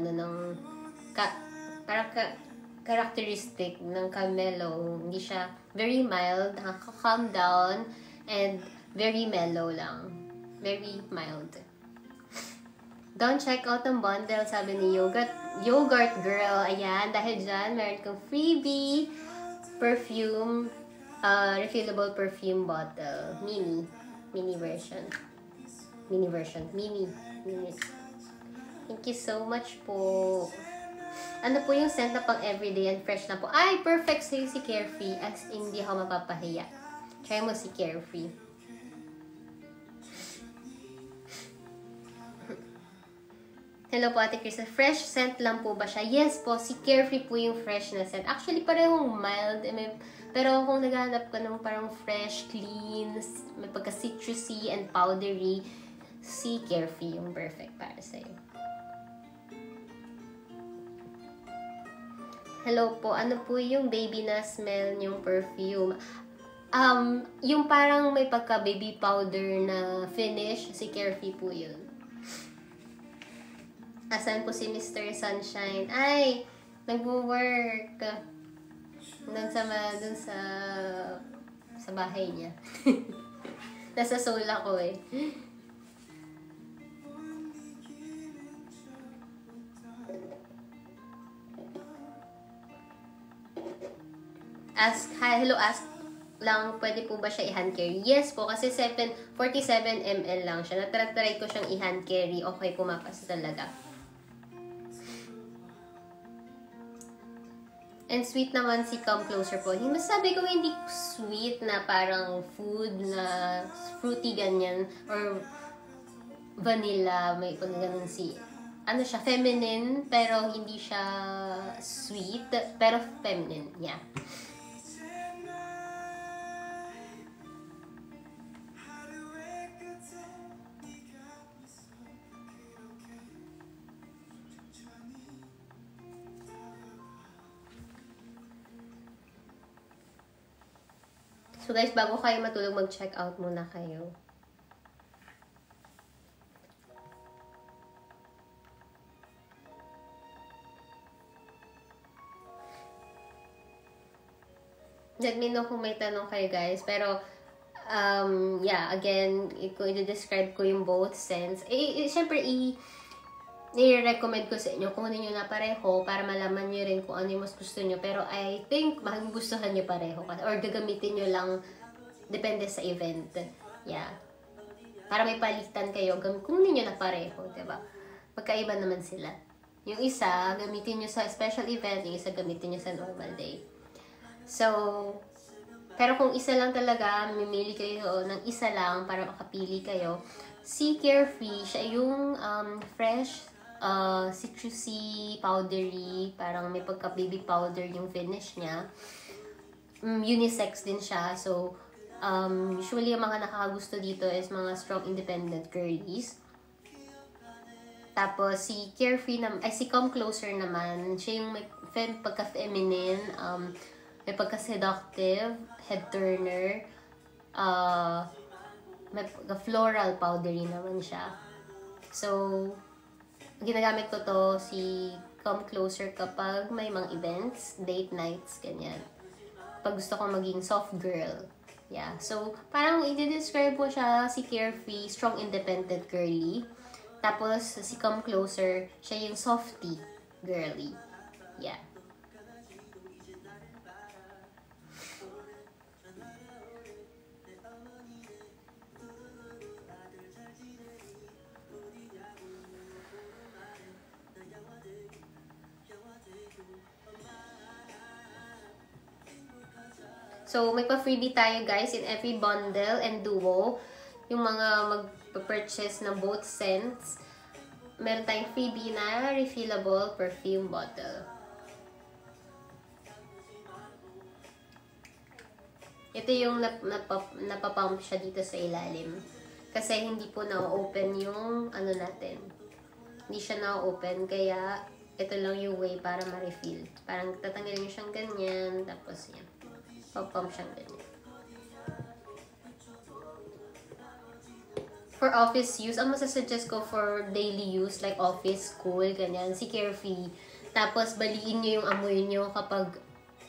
characteristic ng Carmelo. Hindi siya very mild, nakaka-calm down, and very mellow lang. Very mild. Don't check out ang bundle, sabi ni Yogurt Girl. Ayan, dahil dyan, meron kang freebie perfume, refillable perfume bottle. Mini version. Mini. Thank you so much po. Ano po yung scent na pang everyday and fresh na po? Ay, perfect sa'yo si Carefree. As in, hindi ako mapapahiya. Try mo si Carefree. Hello po, Ate Chris. Fresh scent lang po ba siya? Yes po, si Carefree po yung fresh na scent. Actually, parehong mild. Pero kung naghahanap ka ng parang fresh, clean, may pagka-citrusy and powdery, si Carefree yung perfect para sa'yo. Hello po, ano po yung baby na smell yung perfume? Yung parang may pagka-baby powder na finish, si Carefree po yun. Asan po si Mr. Sunshine? Ay, nagwo-work. Doon sa bahay niya. Nasa Seoul ako eh. Hello, ask lang, pwede po ba siya i-hand carry? Yes po, kasi 47 ml lang siya. Natry ko siyang i-hand carry. Okay, pumapasa talaga. And sweet naman si Come Closer po. Masasabi ko hindi sweet na parang food na fruity ganyan. Or vanilla. May pag ganun si... Ano siya, feminine. Pero hindi siya sweet. Pero feminine. Yeah. So guys, bago kayo matulog, mag-check out muna kayo. Let me know kung may tanong kayo guys. Pero, yeah, again, kung i-describe ko yung both scents, syempre, i-recommend ko sa inyo kung ano nyo na pareho para malaman nyo rin kung ano yung mas gusto nyo. Pero I think magugustuhan nyo pareho. Or gagamitin nyo lang depende sa event. Yeah. Para may palitan kayo, kung ninyo na pareho, diba? Magkaiba naman sila. Yung isa, gamitin nyo sa special event, yung isa gamitin nyo sa normal day. So, pero kung isa lang talaga, mamili kayo ng isa lang para makapili kayo. Si Carefree, siya yung fresh, citrusy, powdery, parang may pagka-baby powder yung finish niya. Unisex din siya. So, usually yung mga nakakagusto dito is mga strong independent girlies. Tapos, si Carefree, si Come Closer naman, siya yung may pagka-feminine, may pagka-seductive, head-turner, may pagka-floral powdery naman siya. So, ginagamit ko to si Come Closer kapag may mga events, date nights, ganyan. Pag gusto ko maging soft girl. Yeah. So, parang i-describe ko siya si Carefree, strong independent girly. Tapos, si Come Closer, siya yung softy girly. Yeah. So, may pa-freebie tayo guys in every bundle and duo. Yung mga mag-purchase ng both scents. Meron tayong freebie na refillable perfume bottle. Ito yung napapump siya dito sa ilalim. Kasi hindi po na-open yung ano natin. Hindi siya na-open. Kaya ito lang yung way para ma-refill. Parang tatanggalin nyo siyang ganyan. Tapos yan. Pump siyang ganyan. For office use, ang masasuggest ko for daily use, like office, school, ganyan, si Carefree. Tapos, baliin nyo yung amoy nyo kapag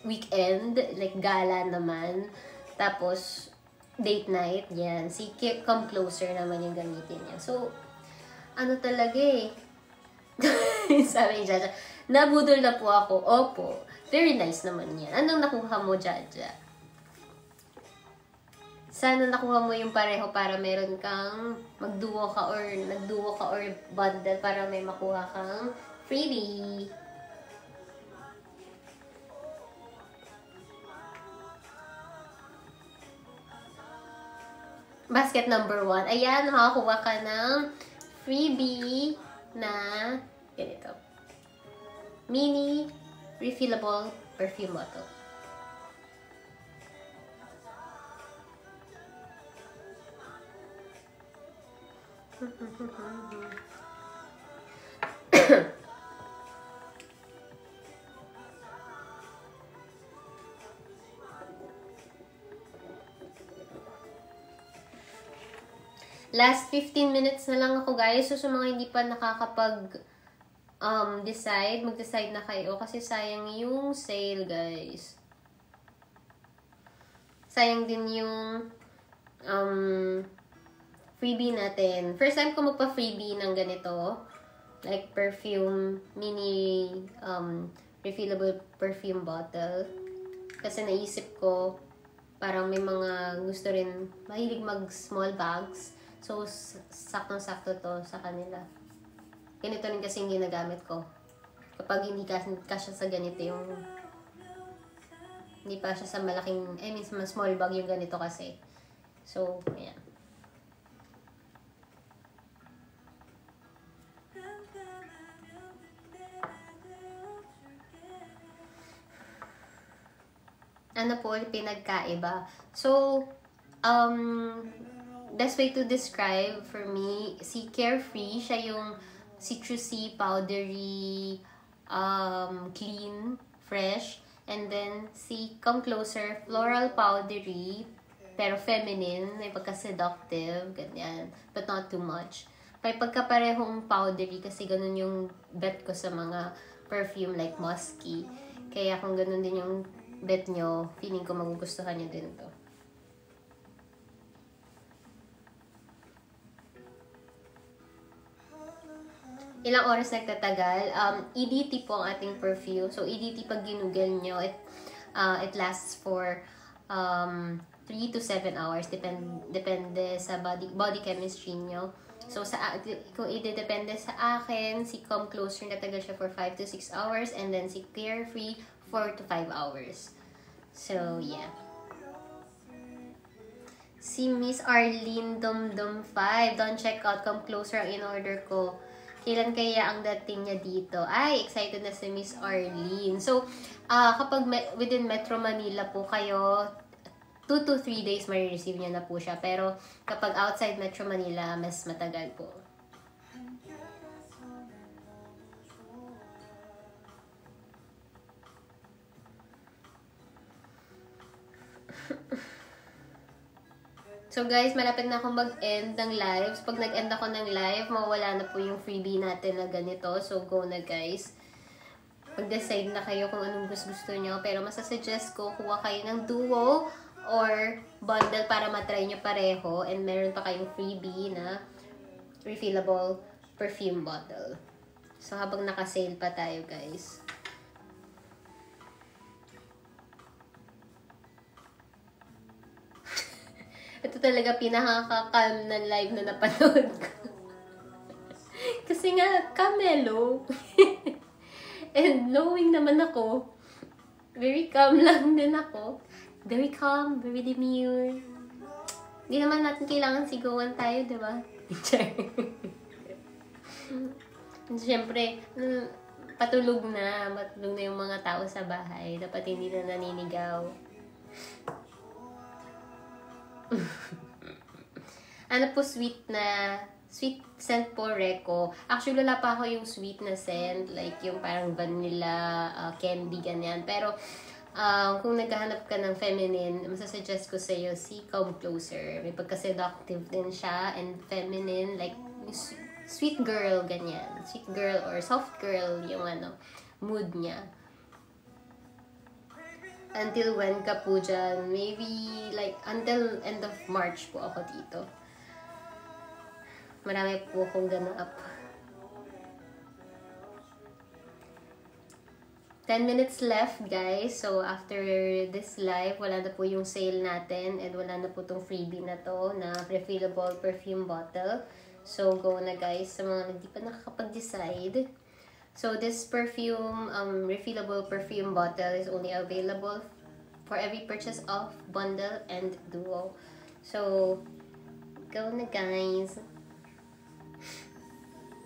weekend, like gala naman. Tapos, date night, yan. Si Come Closer naman yung gamitin niya. So, ano talaga eh. Sabi ni Jaja, nabudol na po ako. Opo, very nice naman yan. Anong nakuha mo, Jaja? Sana nakuha mo yung pareho para meron kang magduo ka or nagduo ka or bundle para may makuha kang freebie. Basket number 1. Ayan, makakuha ka ng freebie na ganito. Mini refillable perfume bottle. Last 15 minutes na lang ako, guys. So, sa mga hindi pa nakakapag mag-decide na kayo kasi sayang yung sale, guys. Sayang din yung freebie natin. First time ko magpa-freebie ng ganito. Like perfume, mini refillable perfume bottle. Kasi naisip ko, parang may mga gusto rin, mahilig mag-small bags. So, saktong-sakto to sa kanila. Ganito rin kasi yung ginagamit ko. Kapag hindi kasya sa ganito yung... Hindi pa siya sa malaking... I mean, sa small bag yung ganito kasi. So, ayan. Ano po pinagkaiba? So, best way to describe for me, si Carefree, siya yung citrusy, powdery, clean, fresh. And then, si Come Closer, floral, powdery, pero feminine, may pagka-seductive, ganyan, but not too much. May pagkaparehong powdery kasi ganun yung bet ko sa mga perfume like musky. Kaya kung ganun din yung bet nyo, feeling ko magugustuhan nyo din to. Ilang oras nagtatagal? EDT po ang ating perfume. So, EDT pag ginugel nyo, it lasts for 3 to 7 hours. Depende sa body chemistry nyo. So, kung depende sa akin, si Come Closer natagal siya for 5 to 6 hours. And then si Carefree, 4 to 5 hours. So, yeah. Si Miss Arlene Dumdum 5. Don't check out Come Closer ang in-order ko. Kailan kaya ang dating niya dito? Ay, excited na si Miss Arlene. So, kapag within Metro Manila po kayo, 2 to 3 days marireceive niya na po siya. Pero kapag outside Metro Manila, mas matagal po. So guys, malapit na akong mag-end ng live. Pag nag-end ako ng live, mawala na po yung freebie natin na ganito. So go na guys. Mag-decide na kayo kung anong gusto nyo. Pero masasuggest ko, kuha kayo ng duo or bundle para matry nyo pareho. And meron pa kayong freebie na refillable perfume bottle. So habang naka-sale pa tayo guys. Ito talaga pinaka-calm na live na napanood ko. Kasi nga, kamelo. And knowing naman ako, very calm lang din ako. Very calm, very demure. Hindi naman natin kailangan sigawan tayo, di ba? Siyempre, matulog na yung mga tao sa bahay. Dapat hindi na naninigaw. Ano po sweet scent po Reco. Actually wala pa ako yung sweet na scent, like yung parang vanilla, candy, ganyan. Pero kung naghahanap ka ng feminine, masasuggest ko sa iyo si Come Closer. May pagka-seductive din siya and feminine, like sweet girl, ganyan. Sweet girl or soft girl yung ano. mood niya. Until when ka po dyan? Maybe like until end of March po ako dito. Marami po akong ganap. 10 minutes left, guys. So, after this live, wala na po yung sale natin and wala na po tong freebie na to na refillable perfume bottle. So, go na guys sa mga hindi pa nakakapag-decide. So, this perfume, refillable perfume bottle is only available for every purchase of bundle and duo. So, go na guys.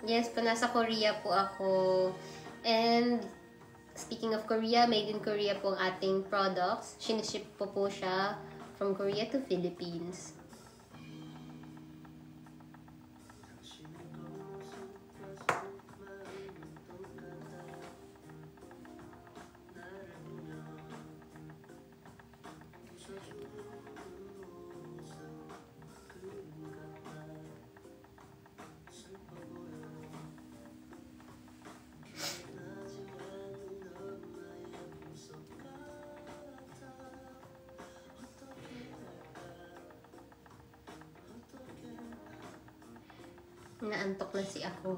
Yes, pa nasa Korea po ako. And, speaking of Korea, made in Korea po ang ating products. Siniship po siya from Korea to Philippines. Naantok na si ako.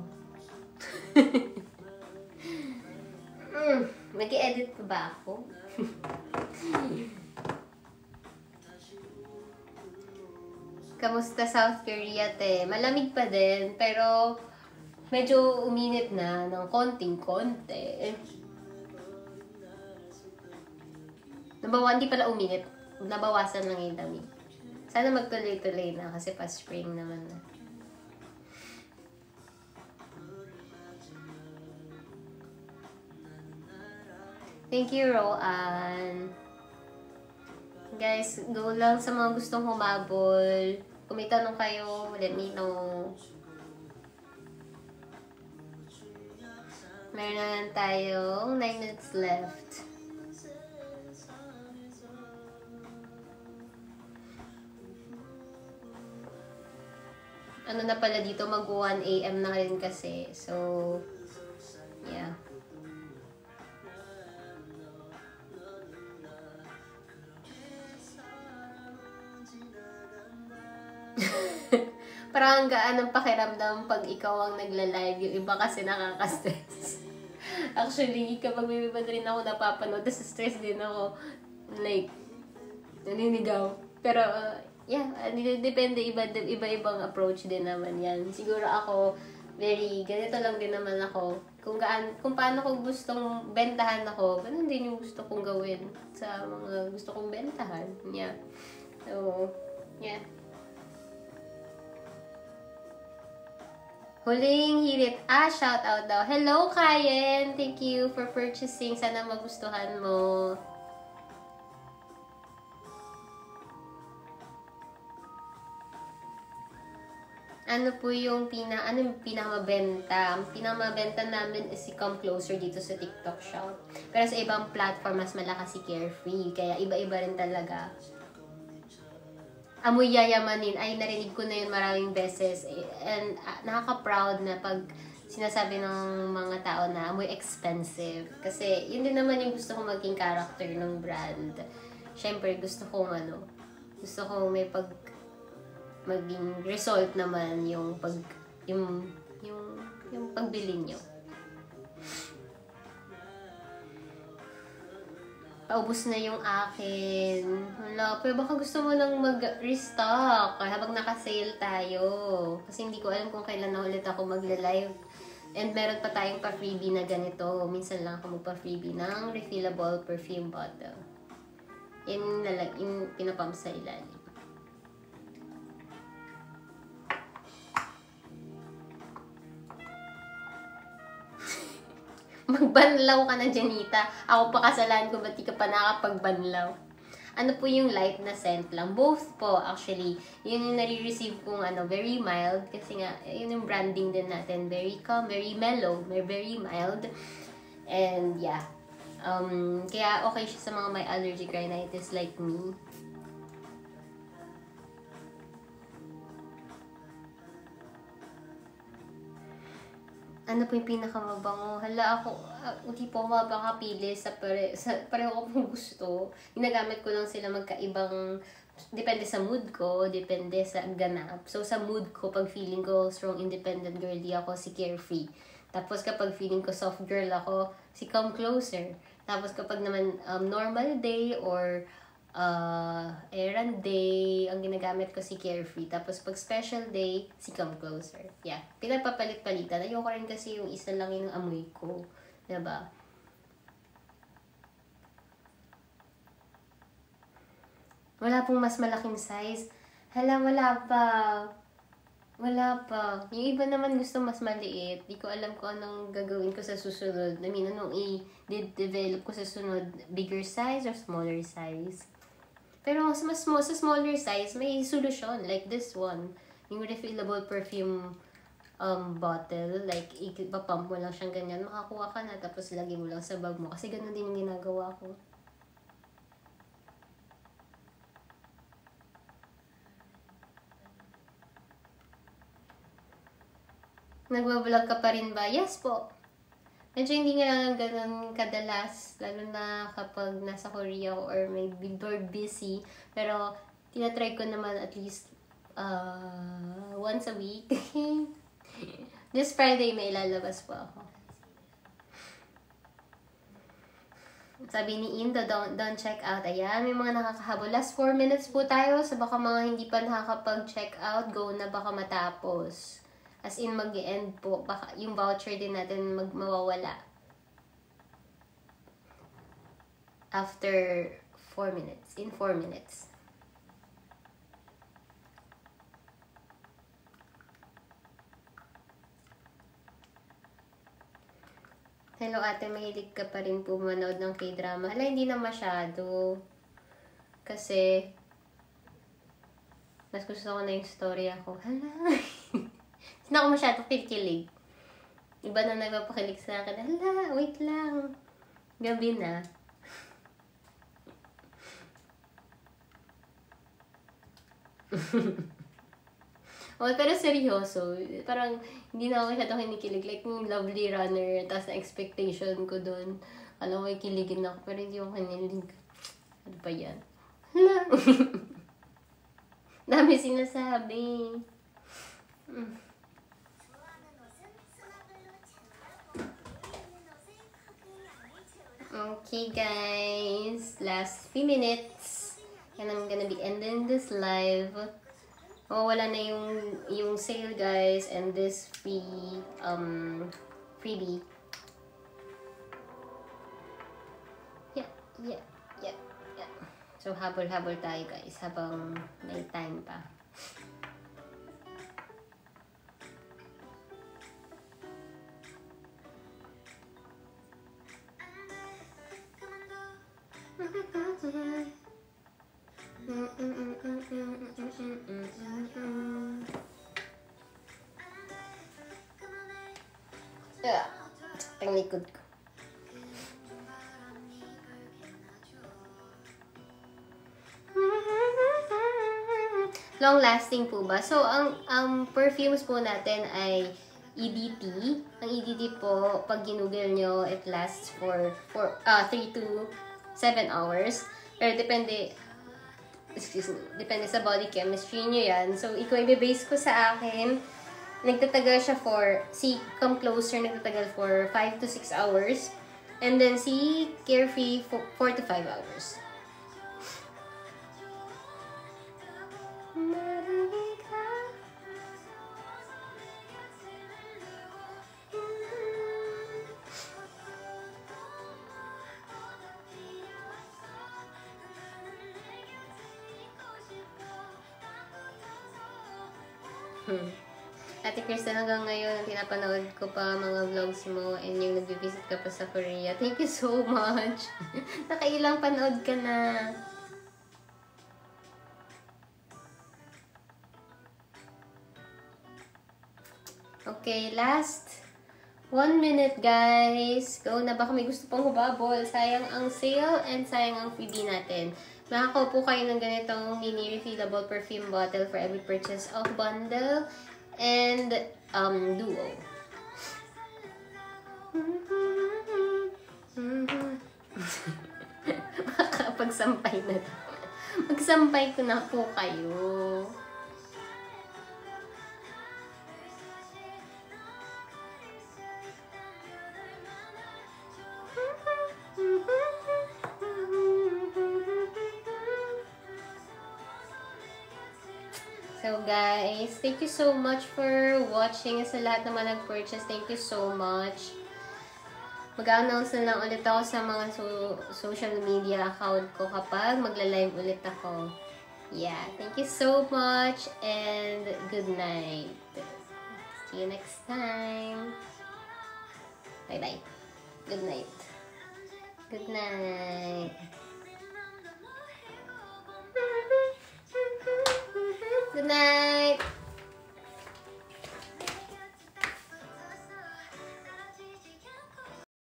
Mag-i-edit pa ba ako? Kamusta South Korea, te? Malamig pa din, pero medyo uminit na ng konting-konti. Hindi pala uminit. Nabawasan lang yung lamig. Sana magtuloy-tuloy na kasi pa spring naman na. Thank you, Roan. Guys, go lang sa mga gustong humabol. Kung may tanong kayo, let me know. Meron na tayong 9 minutes left. Ano na pala dito, mag 1 AM na rin kasi. So, yeah. Parang gaan ang pakiramdam pag ikaw ang nagla-live. Yung iba kasi nakaka-stress. Actually, kapag may iba rin ako napapanood, stress din ako. Like, naninigaw. Pero, yeah, depende. Iba-ibang approach din naman yan. Siguro ako, ganito lang din naman ako. Kung paano ko gustong bentahan ako, ganun din yung gusto kong gawin sa mga gusto kong bentahan. Yeah. So, yeah. Huling hirit. Shout out daw. Hello, Kayen! Thank you for purchasing. Sana magustuhan mo. Ano po yung pinakamabenta? Ang pinakamabenta namin is si Come Closer dito sa TikTok shop. Pero sa ibang platform, mas malakas si Carefree. Kaya iba-iba rin talaga. Amoy yayamanin, ay narinig ko na yun maraming beses. And nakaka-proud na pag sinasabi ng mga tao na amoy expensive. Kasi yun din naman yung gusto kong maging character ng brand. Siyempre gusto kong may maging result naman yung pagbili nyo. Paubos na yung akin. Wala, pero baka gusto mo lang mag-restock habang naka-sale tayo. Kasi hindi ko alam kung kailan na ulit ako magla-live. And meron pa tayong pa-freebie na ganito. Minsan lang ako magpa-freebie ng refillable perfume bottle. Yan pinapump sa ilalim. Magbanlaw ka na, Janita. Ako pa kasalanan ko, ba't di ka pa nakapagbanlaw? Ano po yung light na scent lang? Both po, actually. Yun yung nare-receive kong very mild. Kasi nga, yun yung branding din natin. Very calm, very mellow, very mild. And yeah. Kaya okay siya sa mga may allergic rhinitis like me. Ano po yung pinakamabango? Hala ako, hindi po ako mapakapili sa pareho ko pong gusto. Ginagamit ko lang sila magkaibang, depende sa mood ko, depende sa ganap. So sa mood ko, pag feeling ko strong independent girly ako, si Carefree. Tapos kapag feeling ko soft girl ako, si Come Closer. Tapos kapag naman normal day or errand day, ang ginagamit ko si Carefree. Tapos pag special day, si Come Closer. Yeah, pinagpapalit-palitan. Ayoko rin kasi yung isa lang yung amoy ko. Diba? Wala pong mas malaking size. Hala, wala pa. Wala pa. Yung iba naman gusto mas maliit. Di ko alam kung anong gagawin ko sa susunod. I mean, anong i-develop ko sa sunod. Bigger size or smaller size. Pero sa smaller size, may solusyon. Like this one. Yung refillable perfume bottle. Like, ipapump mo lang siyang ganyan. Makakuha ka na. Tapos lagay mo lang sa bag mo. Kasi ganun din yung ginagawa ko. Nagbablog ka pa rin ba? Yes po. Medyo hindi nga lang ganun kadalas, lalo na kapag nasa Korea or may or busy. Pero, tinatry ko naman at least once a week. This Friday may ilalabas po ako. Sabi ni Indo, don't check out. Ayan, may mga nakakahabol. Last 4 minutes po tayo. So baka mga hindi pa nakakapag-check out, go na baka matapos. As in, mag-end po. Baka yung voucher din natin mawawala. After 4 minutes. In 4 minutes. Hello ate, mahilig ka pa rin po manood ng K-drama. Hala, hindi na masyado. Kasi, mas gusto ko na yung story ako. Hala. Hindi ako masyadong kikilig. Iba na nagpapakilig sa akin. Hala, wait lang. Gabi na. Okay, pero seryoso. Parang hindi na ako masyadong kinikilig. Like yung Lovely Runner, tapos na expectation ko dun. Alam ko, kiligin ako. Pero hindi ako kinilig. Ano pa yan? Hala. Dami sinasabi. Okay guys, last few minutes and I'm gonna be ending this live. Wala na yung sale guys and this freebie. Yeah. So habol-habol tayo guys habang may time pa. Ang likod ko. Long lasting po ba? So, ang perfumes po natin ay EDT. Ang EDT po, pag ginugol nyo, it lasts for 3 to 7 hours. Pero depende sa body chemistry nyo yan. So, ikaw i-base ko sa akin. Nagtatagal siya si Come Closer nagtatagal for 5 to 6 hours. And then si Carefree 4 to 5 hours. Ate Kristen, hanggang ngayon, pinapanood ko pa mga vlogs mo and yung nag-visit ka pa sa Korea. Thank you so much. Nakailang panood ka na. Okay, last 1 minute guys. Go na, baka may gusto pang hubabol. Sayang ang sale and sayang ang freebie natin. Makakaupo kayo ng ganitong mini refillable perfume bottle for every purchase of bundle and duo. magsampay na. Magsampay ko na po kayo. So guys, thank you so much for watching. Sa lahat naman nag-purchase, thank you so much. Mag-announce na lang ulit ako sa mga social media account ko kapag magla-live ulit ako. Yeah, thank you so much and good night. See you next time. Bye-bye. Good night. Good night. Good night.